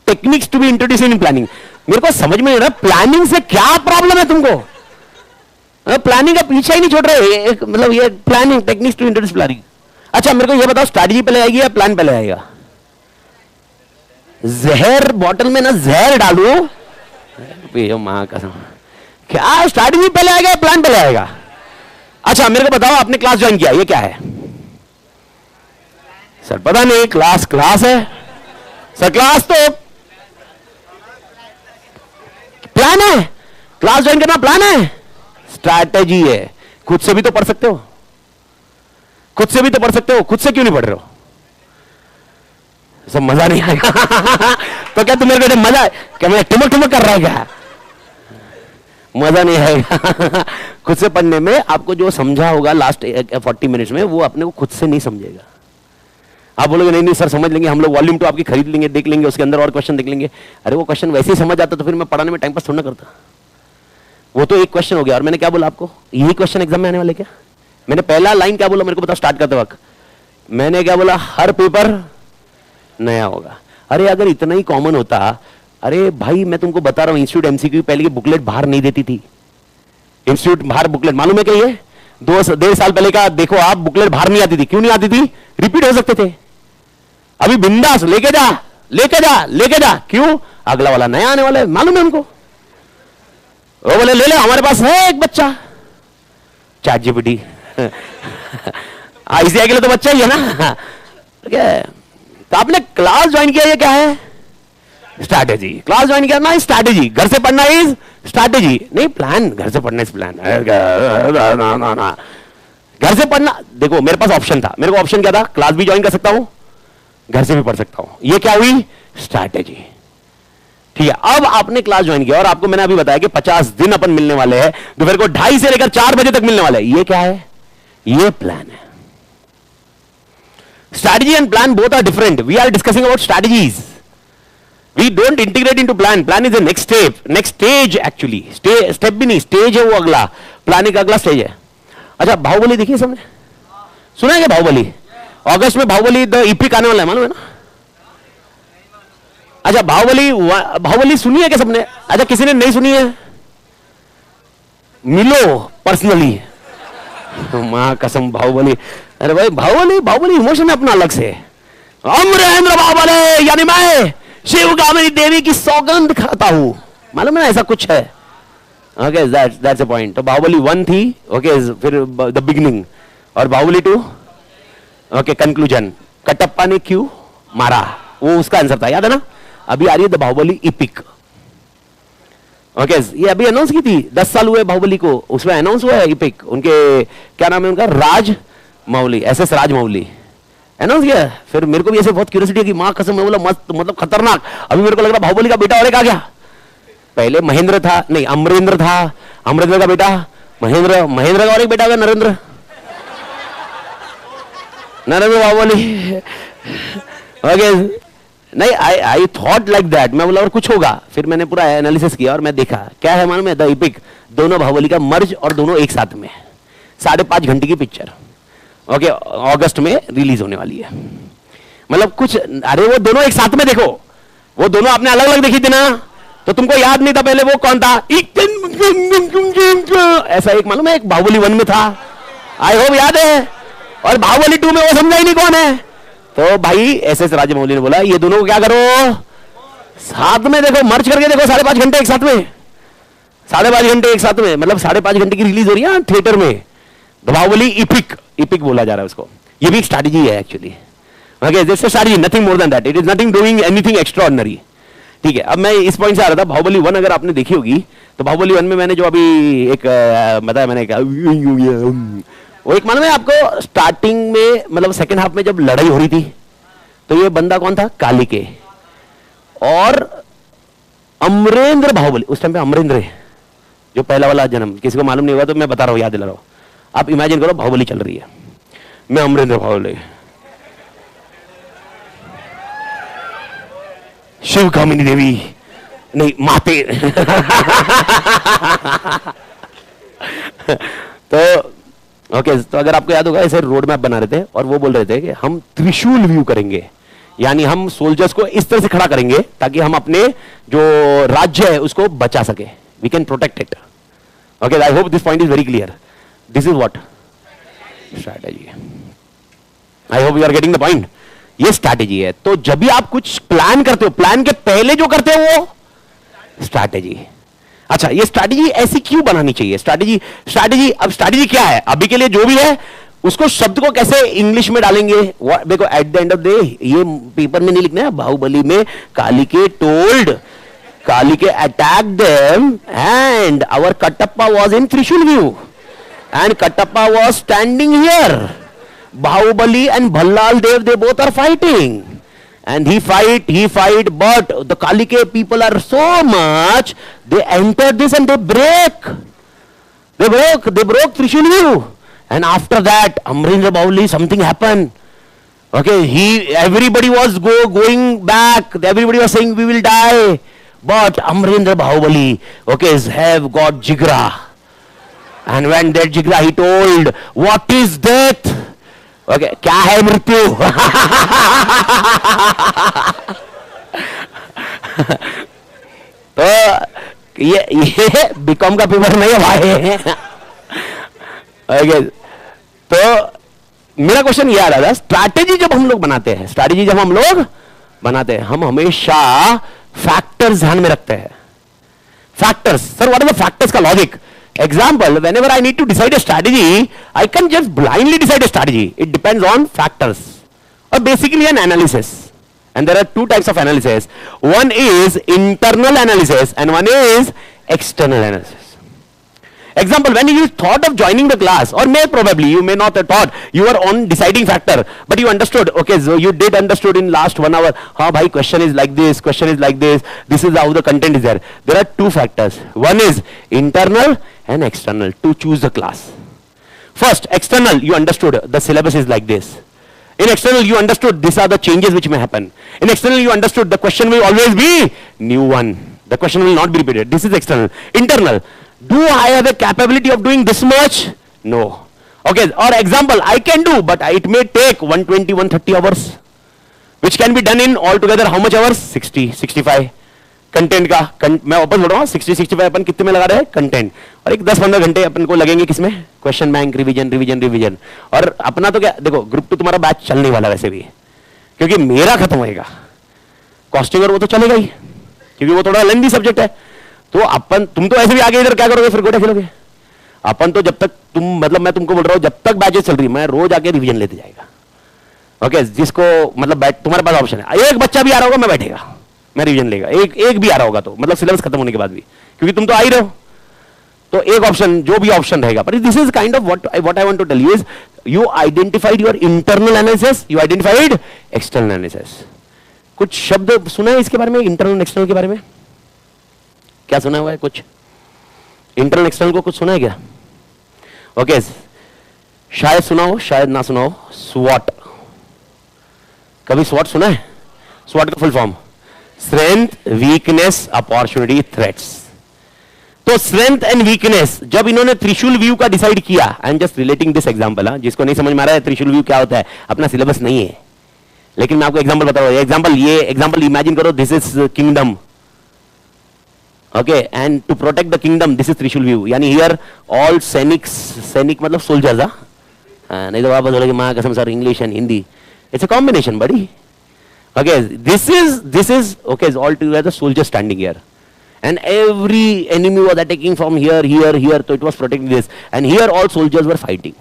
Speaker 1: Techniques to be introduced in planning. मेरे को समझ में नहीं रहा प्लानिंग से क्या प्रॉब्लम है तुमको? प्लानिंग का पीछा ही नहीं छोड़ रहे। मतलब ये planning, techniques to introduce planning. अच्छा मेरे को ये बताओ, स्ट्रैटेजी पहले आएगी या प्लान पहले आएगा? जहर बॉटल में ना जहर डालू, मां कसम, क्या स्ट्रैटेजी पहले आएगा या प्लान पहले आएगा? अच्छा मेरे को बताओ, आपने क्लास ज्वाइन किया, ये क्या है? सर पता नहीं, क्लास है सर। क्लास तो प्लान है, क्लास ज्वाइन करना प्लान है, स्ट्रैटेजी है। खुद से भी तो पढ़ सकते हो, खुद से भी तो पढ़ सकते हो, खुद से क्यों नहीं पढ़ रहे हो? सब मजा नहीं आएगा तो क्या तुम मेरे को मजा, क्या मैं ठुमक कर रहा हूं क्या? मजा नहीं आएगा खुद से पढ़ने में। आपको जो समझा होगा लास्ट 40 मिनट्स में, वो अपने को खुद से नहीं समझेगा। आप बोलोगे नहीं सर समझ लेंगे, हम लोग वॉल्यूम 2 आपकी खरीद लेंगे, देख लेंगे, उसके अंदर और क्वेश्चन देख लेंगे। अरे वो क्वेश्चन वैसे ही समझ आता तो फिर मैं पढ़ाने में टाइम पास थोड़ा ना करता। वो तो एक क्वेश्चन हो गया। और मैंने क्या बोला आपको, यही क्वेश्चन एग्जाम में आने वाले क्या? मैंने पहला लाइन क्या बोला मेरे को बताओ स्टार्ट करते वक्त? मैंने क्या बोला? हर पेपर नया होगा। अरे अगर इतना ही कॉमन होता, अरे भाई मैं तुमको बता रहा हूं, इंस्टीट्यूट एमसीक्यू पहले की बुकलेट बाहर नहीं देती थी। इंस्टीट्यूट बाहर बुकलेट, मालूम है क्या? ये 2-1.5 साल पहले का देखो आप, बुकलेट बाहर नहीं आती थी। क्यों नहीं आती थी? रिपीट हो सकते थे। अभी बिंदास लेके जा। क्यों? अगला वाला नया आने वाला है, मालूम है उनको। वो बोले ले हमारे पास है एक बच्चा चैट जीपीटी ICI के लिए तो बच्चा ही है ना। तो आपने क्लास ज्वाइन किया, ये क्या है? स्ट्रैटेजी। क्लास ज्वाइन किया ना, स्ट्रैटेजी। घर से पढ़ना इज स्ट्रैटेजी, नहीं प्लान। घर से पढ़ना इज प्लान। घर से पढ़ना, देखो मेरे पास ऑप्शन था। मेरे को ऑप्शन क्या था? क्लास भी ज्वाइन कर सकता हूं, घर से भी पढ़ सकता हूं। ये क्या हुई? स्ट्रैटेजी। ठीक है, अब आपने क्लास ज्वाइन किया और आपको मैंने अभी बताया कि 50 दिन अपन मिलने वाले हैं, दोपहर को 2:30 से लेकर 4 बजे तक मिलने वाले हैं। ये क्या है? ये प्लान है। Strategy and plan both are different. We are discussing about strategies, we don't integrate into plan. Plan is the next step, next stage. Actually step भी नहीं, स्टेज है वो अगला। प्लानिंग का अगला स्टेज है। अच्छा बाहुबली देखिए सबने, सुना है क्या बाहुबली? अगस्त में बाहुबली द इपिक आने वाला है, मालूम है ना? अच्छा बाहुबली सुनी है क्या सबने? अच्छा किसी ने नहीं सुनी है? मिलो पर्सनली, मां कसम बाहुबली। अरे भाई बाहुबली इमोशन है अपना अलग से। अमरेंद्र बाहुबली, यानी मैं शिवगामिनी देवी की सौगंध खाता हूं, मालूम है ना, ऐसा कुछ है। Okay, that's a point. तो बाहुबली 1 थी, ओके, फिर द बिगिनिंग, और बाहुबली 2 ओके कंक्लूजन। कटप्पा ने क्यों मारा, वो उसका आंसर था, याद है ना। अभी आ रही है द बाहुबली इपिक। ओके, ये अभी अनाउंस की थी, 10 साल हुए बाहुबली को, उसमें अनाउंस हुआ है इपिक। उनके क्या नाम है उनका, राज मौली, SS राज मौली अनाउंस किया। फिर मेरे को भी ऐसे बहुत क्यूरियोसिटी है कि मां कसम, मैं बोला मस्त, मतलब खतरनाक। अभी मेरे को लग रहा बाहुबली का बेटा और एक आ गया। पहले महेंद्र था, नहीं अमरेंद्र था, अमरेंद्र का बेटा महेंद्र, महेंद्र का और एक बेटा होगा नरेंद्र, नरेंद्र बाहुबली। ओके, नहीं आई थॉट लाइक दैट, मैं बोला और कुछ होगा। फिर मैंने पूरा एनालिसिस किया और मैं देखा क्या है मालूम है, द इपिक, दोनों बाहुबली का मर्ज और दोनों एक साथ में, 5.5 घंटे की पिक्चर। ओके, अगस्त में रिलीज होने वाली है। मतलब कुछ, अरे वो दोनों एक साथ में देखो, वो दोनों आपने अलग अलग देखी थी ना, तो तुमको याद नहीं था पहले वो कौन था, ऐसा एक मालूम है, एक बाहुबली 1 में था, आई होप याद है, और बाहुबली 2 में वो समझा ही नहीं कौन है। तो भाई SS राजमौली ने बोला ये दोनों को क्या करो, साथ में देखो, मर्ज करके देखो, 5.5 घंटे एक साथ में, 5.5 घंटे एक साथ में, मतलब 5.5 घंटे की रिलीज हो रही है थिएटर में। बाहुबली इपिक, इपिक बोला जा रहा है उसको। ये भी एक स्ट्रैटेजी है actually. Okay, this is strategy, nothing more than that, it is nothing doing anything extraordinary. ठीक है, अब मैं इस पॉइंट से आ रहा था, बाहुबली 1 अगर आपने देखी होगी तो बाहुबली 1 में मैंने जो अभी एक बताया, मैंने कहा वो एक मालूम है आपको, स्टार्टिंग में मतलब सेकंड हाफ में जब लड़ाई हो रही थी तो ये बंदा कौन था, कालिके, और अमरेंद्र बाहुबली, उस टाइम पे अमरेंद्र जो पहला वाला जन्म, किसी को मालूम नहीं होगा तो मैं बता रहा हूं, याद दिला रहा हूं। आप इमेजिन करो बाहुबली चल रही है, मैं अमरेंद्र बाहुबली, शिवगामिनी देवी, नहीं माते तो ओके, तो अगर आपको याद होगा ऐसे रोड मैप बना रहे थे और वो बोल रहे थे कि हम त्रिशूल व्यू करेंगे, यानी हम सोल्जर्स को इस तरह से खड़ा करेंगे ताकि हम अपने जो राज्य है उसको बचा सके, we can protect it. Okay, I hope this point is very clear, this is what strategy, I hope you are getting the point. ये स्ट्रैटेजी है। तो जब भी आप कुछ प्लान करते हो, प्लान के पहले जो करते हो वो स्ट्रैटेजी। अच्छा, ये स्ट्रैटेजी ऐसी क्यों बनानी चाहिए, स्ट्रैटेजी अब स्ट्रैटेजी क्या है, अभी के लिए जो भी है उसको शब्द को कैसे इंग्लिश में डालेंगे। देखो at the end of day ये पेपर में नहीं लिखना है, बाहुबली में Kalakeya told, Kalakeya attack them and our Kattappa was in trishul view and Kattappa was standing here, Bahubali and Bhallal Dev, they both are fighting and he fight, but the Kalike people are so much, they entered this and they broke Trishul view, and after that Amrendra Bahubali, something happened. Okay, everybody was going back, everybody was saying we will die, but Amrendra Bahubali, okay, have got jigra, and when that jigra he told, what is death? Okay, क्या है मृत्यु तो ये BCom का paper नहीं है भाई। Okay, तो मेरा क्वेश्चन ये आ रहा था, स्ट्रैटेजी जब हम लोग बनाते हैं, हम हमेशा फैक्टर्स ध्यान में रखते हैं। Factors, sir what is the factors का logic? Example, whenever I need to decide a strategy, I can just blindly decide a strategy. It depends on factors, or basically an analysis. And there are two types of analysis. One is internal analysis and one is external analysis. Example, when you thought of joining the class, or you may not have thought, you were on deciding factor, but you understood, okay, so you did understood in last 1 hour, bhai, question is like this, this is how the content is there. There are two factors. One is internal and external to choose the class. First, external, you understood the syllabus is like this. In external, you understood these are the changes which may happen. In external, you understood the question will always be new one. The question will not be repeated. This is external. Internal, do I have a capability of doing this much? No. Okay, or example, I can do, but it may take 120, 130 hours, which can be done in altogether how much hours? 60, 65. Content का मैं वापस बोल रहा हूँ, 60-65 अपन कितने में लगा रहे हैं कंटेंट, और एक 10-15 घंटे अपन को लगेंगे किसमें, क्वेश्चन बैंक, रिवीजन। और अपना तो क्या, देखो ग्रुप 2 तुम्हारा बैच चलने वाला वैसे भी, क्योंकि मेरा खत्म होएगा, कॉस्टिंग और वो तो चलेगा ही, क्योंकि वो थोड़ा लेंथी सब्जेक्ट है। तो अपन, तुम तो ऐसे भी आगे इधर क्या करोगे, फिर गोटा खेलोगे। अपन तो जब तक तुम, मतलब मैं तुमको बोल रहा हूं, जब तक बैचेस चल रही, मैं रोज आके रिवीजन लेते जाएगा। ओके, जिसको मतलब तुम्हारे पास ऑप्शन है, एक बच्चा भी आ रहा होगा मैं बैठेगा, मैं रिवीजन लेगा, एक भी आ रहा होगा तो, मतलब सिलेबस खत्म होने के बाद भी, क्योंकि तुम तो आ ही रहे हो। तो एक ऑप्शन, जो भी ऑप्शन रहेगा, but this is kind of what I want to tell you is, you identified your internal analysis, you identified external analysis. कुछ शब्द सुना है इसके बारे में, इंटरनल एक्सटर्नल के बारे में? क्या सुना हुआ है कुछ? इंटरनल एक्सटर्नल को कुछ सुना है क्या? ओके, शायद सुना हो, शायद ना सुना हो। स्वॉट, कभी स्वॉट सुना है? स्वॉट का full form strength, weakness, opportunity, threats. तो स्ट्रेंथ एंड वीकनेस जब इन्होंने त्रिशूल व्यू का डिसाइड किया, I am just relating this example, जिसको नहीं समझ में आ रहा है त्रिशूल व्यू क्या होता है, अपना सिलेबस नहीं है, लेकिन मैं आपको एग्जांपल बता रहा हूं। एग्जांपल, ये एग्जांपल इमेजिन करो, this is kingdom, okay, and to protect the kingdom this is trishul view, यानी हियर ऑल सैनिक, सैनिक मतलब सोल्जर्स, नहीं तो वापस बोलेंगे मां कसम sir English and Hindi, it's a combination बड़ी। Okay, this is okay, all together soldiers standing here, and every enemy was attacking from here, so it was protecting this, and here all soldiers were fighting.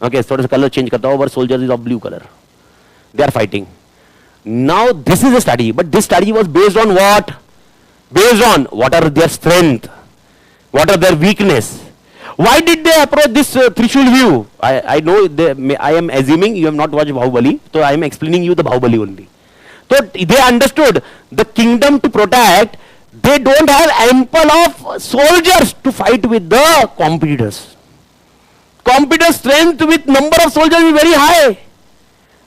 Speaker 1: Okay, so the color change karta ho, but soldiers is of blue color, they are fighting. Now this is a study, but this study was based on what? Based on what are their strength, what are their weakness. Why did they approach this Trishul view? I know I am assuming you have not watched Bahubali, so I am explaining you the Bahubali only. So they understood the kingdom to protect, they don't have ample of soldiers to fight with the competitors. Competitor strength with number of soldiers is very high.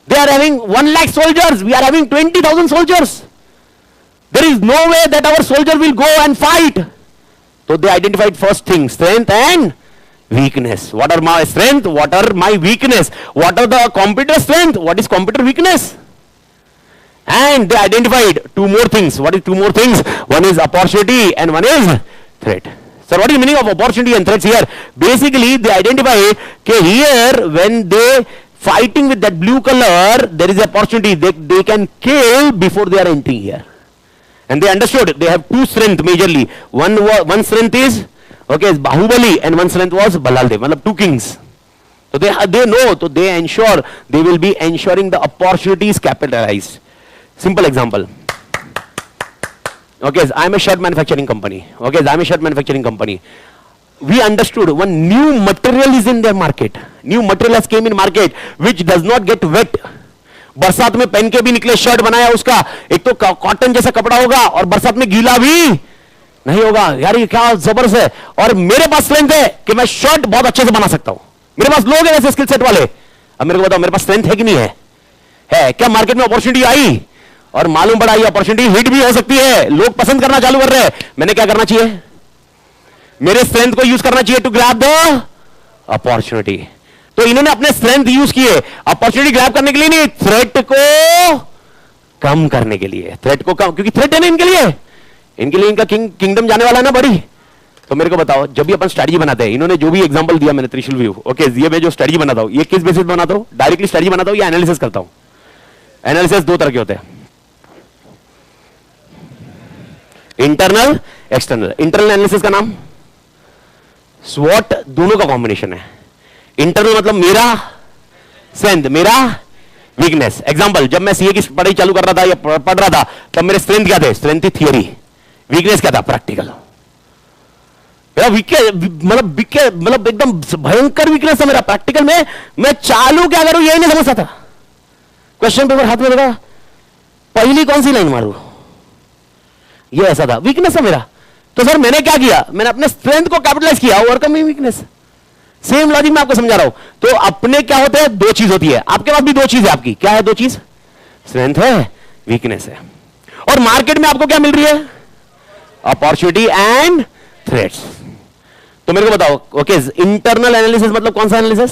Speaker 1: They are having 1 lakh soldiers, we are having 20,000 soldiers. There is no way that our soldier will go and fight. So they identified first thing, strength and weakness. What are my strength? What are my weakness? What are the competitor strength? What is competitor weakness? And they identified 2 more things. What is 2 more things? One is opportunity and one is threat. So what is the meaning of opportunity and threats here? Basically they identify okay, here when they fighting with that blue color, there is opportunity, they can kill before they are entering here. And they understood they have 2 strength majorly. One strength is okay, is Bahubali, and one strength was Balaldev, matlab 2 kings. So they know, so they ensure, they will be ensuring the opportunities capitalized. Simple example. Okay, I am a shirt manufacturing company. Okay, I am a shirt manufacturing company. We understood one new material is in their market. New material has came in market which does not get wet. बरसात में पहन के भी निकले, shirt बनाया उसका, एक तो कॉटन जैसा कपड़ा होगा और बरसात में गीला भी नहीं होगा। यार ये क्या जबरदस्त है। और मेरे पास स्ट्रेंथ है कि मैं शर्ट बहुत अच्छे से बना सकता हूं, मेरे पास लोग हैं ऐसे स्किल सेट वाले। अब मेरे को बताओ मेरे पास स्ट्रेंथ है कि नहीं है? है। क्या मार्केट में अपॉर्चुनिटी आई और मालूम पड़ा ये अपॉर्चुनिटी हिट भी हो सकती है, लोग पसंद करना चालू कर रहे हैं, मैंने क्या करना चाहिए? मेरे स्ट्रेंथ को यूज करना चाहिए टू ग्रैब द अपॉर्चुनिटी। तो इन्होंने अपने स्ट्रेंथ यूज किए अपॉर्चुनिटी ग्रैब करने के लिए नहीं, थ्रेट को कम करने के लिए। थ्रेट को कम, क्योंकि थ्रेट है ना इनके लिए इनका किंगडम जाने वाला है ना बड़ी। तो मेरे को बताओ जब भी अपन स्ट्रेटजी बनाते हैं, इन्होंने जो भी एग्जांपल दिया मैंने त्रिशूल व्यू, ओके, ये मैं जो स्ट्रेटजी बनाता हूं ये किस बेसिस पे बनाता हूं? डायरेक्टली स्ट्रेटजी बनाता हूं या एनालिसिस करता हूं? एनालिसिस 2 तरह के होते हैं, इंटरनल एक्सटर्नल। इंटरनल एनालिसिस का नाम स्वॉट, दोनों का कॉम्बिनेशन है। इंटरनल मतलब मेरा स्ट्रेंथ, मेरा वीकनेस। एग्जांपल, जब मैं सीए की पढ़ाई चालू कर रहा था या पढ़ रहा था तब मेरे स्ट्रेंथ क्या थे? स्ट्रेंथ थी थियरी, वीकनेस क्या था? प्रैक्टिकल। मेरा मतलब एकदम भयंकर वीकनेस था मेरा प्रैक्टिकल में। मैं चालू क्या करूं यही नहीं समझता था। क्वेश्चन पेपर हाथ में लगा, पहली कौन सी लाइन मारूं, ये ऐसा था, वीकनेस था मेरा। तो सर मैंने क्या किया? मैंने अपने स्ट्रेंथ को कैपिटलाइज किया, ओवरकम वीकनेस। सेम लॉजिक मैं आपको समझा रहा हूं। तो अपने क्या होते हैं? 2 चीज होती है आपके पास भी, 2 चीज है आपकी। क्या है 2 चीज? स्ट्रेंथ है, वीकनेस है। और मार्केट में आपको क्या मिल रही है? Opportunity and threats. तो मेरे को बताओ, ओके, इंटरनल एनालिसिस मतलब कौन सा एनालिसिस?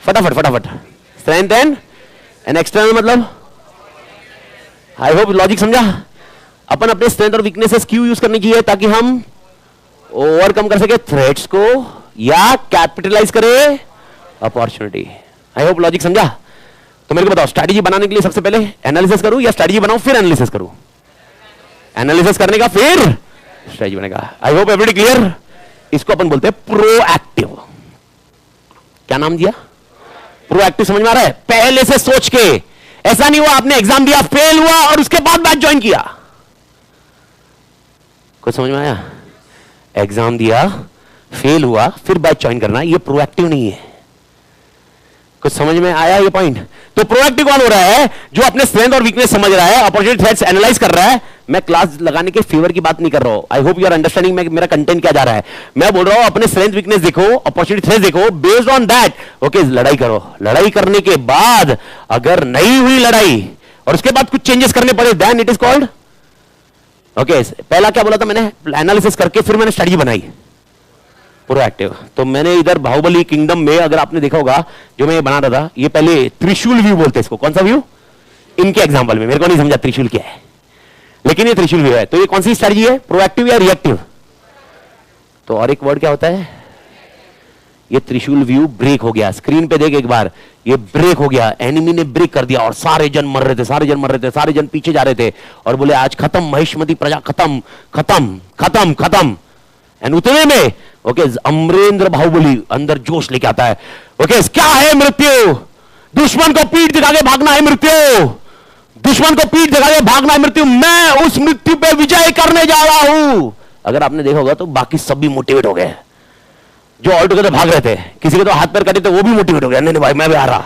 Speaker 1: फटाफट। स्ट्रेंथ एंड एक्सटर्नल मतलब, आई होप लॉजिक समझा। अपन अपने स्ट्रेंथ और वीकनेसेस क्यों यूज करनी चाहिए? ताकि हम ओवरकम कर सके थ्रेट्स को या कैपिटलाइज करे अपॉर्चुनिटी। आई होप लॉजिक समझा। तो मेरे को बताओ, स्ट्रैटेजी बनाने के लिए सबसे पहले एनालिसिस करूं या स्ट्रैटेजी बनाऊं फिर एनालिसिस करूं? एनालिसिस करने का फिर स्ट्रैटेजी बनेगा। I hope everybody clear. इसको अपन बोलते हैं प्रोएक्टिव। क्या नाम दिया? प्रोएक्टिव। समझ में आ रहा है? पहले से सोच के, ऐसा नहीं हुआ आपने एग्जाम दिया, फेल हुआ और उसके बाद बैच ज्वाइन किया। कुछ समझ में आया? एग्जाम दिया, फेल हुआ, फिर बैच ज्वाइन करना, ये प्रोएक्टिव नहीं है। कुछ समझ में आया ये पॉइंट? तो प्रोएक्टिव कौन हो रहा है? जो अपने स्ट्रेंथ और वीकनेस समझ रहा है, अपॉर्चुनिटी थ्रेट्स एनालाइज कर रहा है। मैं क्लास लगाने के फेवर की बात नहीं कर रहा हूं। I hope you are understanding मेरा कंटेंट क्या जा रहा है। मैं बोल रहा हूं अपने स्ट्रेंथ वीकनेस देखो, अपॉर्चुनिटी थ्रेट्स देखो, बेस्ड ऑन दैट ओके लड़ाई करो। लड़ाई करने के बाद अगर नहीं हुई लड़ाई और उसके बाद कुछ चेंजेस करने पड़े, then it is called okay. पहला क्या बोला था मैंने? एनालिसिस करके फिर मैंने स्ट्रेटजी बनाई, प्रोएक्टिव। तो मैंने इधर बाहुबली किंगडम में अगर आपने देखा होगा, जो मैं ये बना रहा था, ये पहले त्रिशूल व्यू बोलते हैं इसको। कौन सा व्यू? इनके एग्जांपल में मेरे को नहीं समझा त्रिशूल क्या है, लेकिन ये त्रिशूल व्यू है। तो ये कौन सी स्ट्रेटजी है? प्रोएक्टिव या रिएक्टिव? तो और एक वर्ड क्या होता है? ये त्रिशूल व्यू ब्रेक हो गया। स्क्रीन पे देख एक बार, ये ब्रेक हो गया, एनिमी ने ब्रेक कर दिया और सारे जन मर रहे थे, सारे जन मर रहे थे, सारे जन पीछे जा रहे थे और बोले आज खत्म, महिष्मती प्रजा खत्म खत्म खत्म खत्म। एंड उतने में ओके अमरेंद्र बाहुबली अंदर जोश लेके आता है। ओके क्या है मृत्यु? दुश्मन को पीठ दिखा के भागना है मृत्यु, दुश्मन को पीठ दिखा के भागना है मृत्यु। मैं उस मृत्यु पे विजय करने जा रहा हूं। अगर आपने देखा होगा तो बाकी सब भी मोटिवेट हो गए, जो ऑल टुगेदर भाग रहे थे। किसी के तो हाथ पैर कटे थे, वो भी मोटिवेट हो गया, नहीं भाई मैं भी आ रहा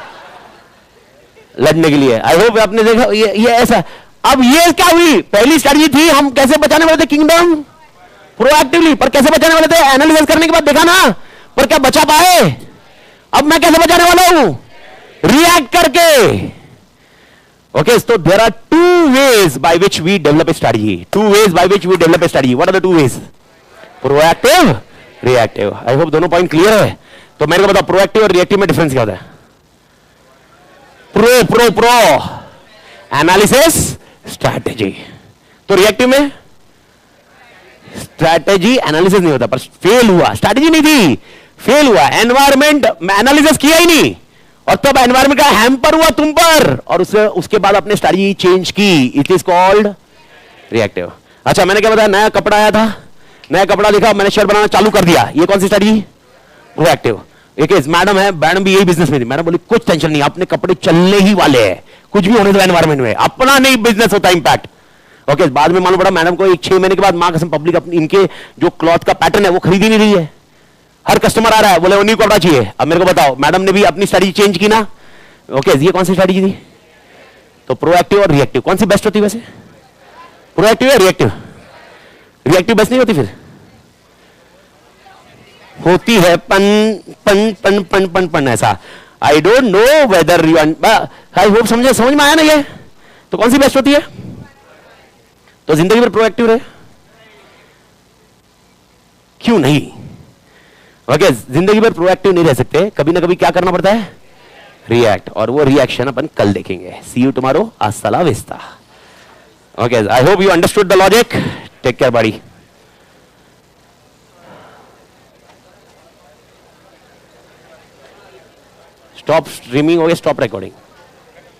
Speaker 1: लड़ने के लिए। आई होप आपने देखा ये ऐसा। अब ये क्या हुई? पहली स्ट्रेटजी थी हम कैसे बचाने वाले थे किंगडम, प्रोएक्टिवली। पर कैसे बचाने वाले थे? एनालिसिस करने के बाद देखा ना, पर क्या बचा पाए? अब मैं कैसे बचाने वाला हूं? रिएक्ट करके। ओके तो there are two ways by which we develop a strategy, two ways by which we develop a strategy. What are the two ways? Proactive, reactive. I hope दोनों पॉइंट क्लियर है। तो मेरे को बताओ proactive और reactive में difference क्या होता है? Pro analysis, strategy. तो रिएक्टिव में स्ट्रैटेजी एनालिसिस नहीं होता, पर फेल हुआ, स्ट्रैटेजी नहीं थी, फेल हुआ, एनवायरमेंट में एनालिसिस किया ही नहीं और तब एनवायरमेंट का हैम्पर हुआ तुम पर और उसके बाद अपने स्ट्रैटेजी चेंज की। It is called reactive. अच्छा मैंने क्या बताया? नया कपड़ा आया था, नया कपड़ा दिखा, मैंने शर्ट बनाना चालू कर दिया, ये कौन सी स्ट्रैटेजी? प्रोएक्टिव। एक मैडम है, मैडम भी यही बिजनेस में थी। मैडम बोली कुछ टेंशन नहीं, अपने कपड़े चलने ही वाले हैं, कुछ भी होने दो एनवायरमेंट में, अपना नहीं बिजनेस होता इंपैक्ट। ओके बाद में मालूम पड़ा मैडम को 6 महीने के बाद, मां कसम पब्लिक अपनी इनके जो क्लॉथ का पैटर्न है वो खरीद ही नहीं रही है। हर कस्टमर आ रहा है बोले वो न्यू कपड़ा चाहिए। अब मेरे को बताओ मैडम ने भी अपनी स्ट्रैटेजी चेंज की ना। ओके ये कौन सी स्ट्रैटेजी थी? तो प्रोएक्टिव और रिएक्टिव कौन सी बेस्ट होती वैसे? प्रोएक्टिव या रिएक्टिव? रिएक्टिव बेस्ट नहीं होती? फिर होती है पन पन पन पन पन पन ऐसा। I don't know whether you I hope समझ में आया ना ये? तो कौन सी बेस्ट होती है? तो जिंदगी भर प्रोएक्टिव रहे, क्यों नहीं? ओके जिंदगी भर प्रोएक्टिव नहीं रह सकते, कभी ना कभी क्या करना पड़ता है? रिएक्ट। और वो रिएक्शन अपन कल देखेंगे। सी यू टुमारो, हasta la vista। Okay I hope you understood the logic. Take care buddy. Stop streaming हो गया, स्टॉप रिकॉर्डिंग।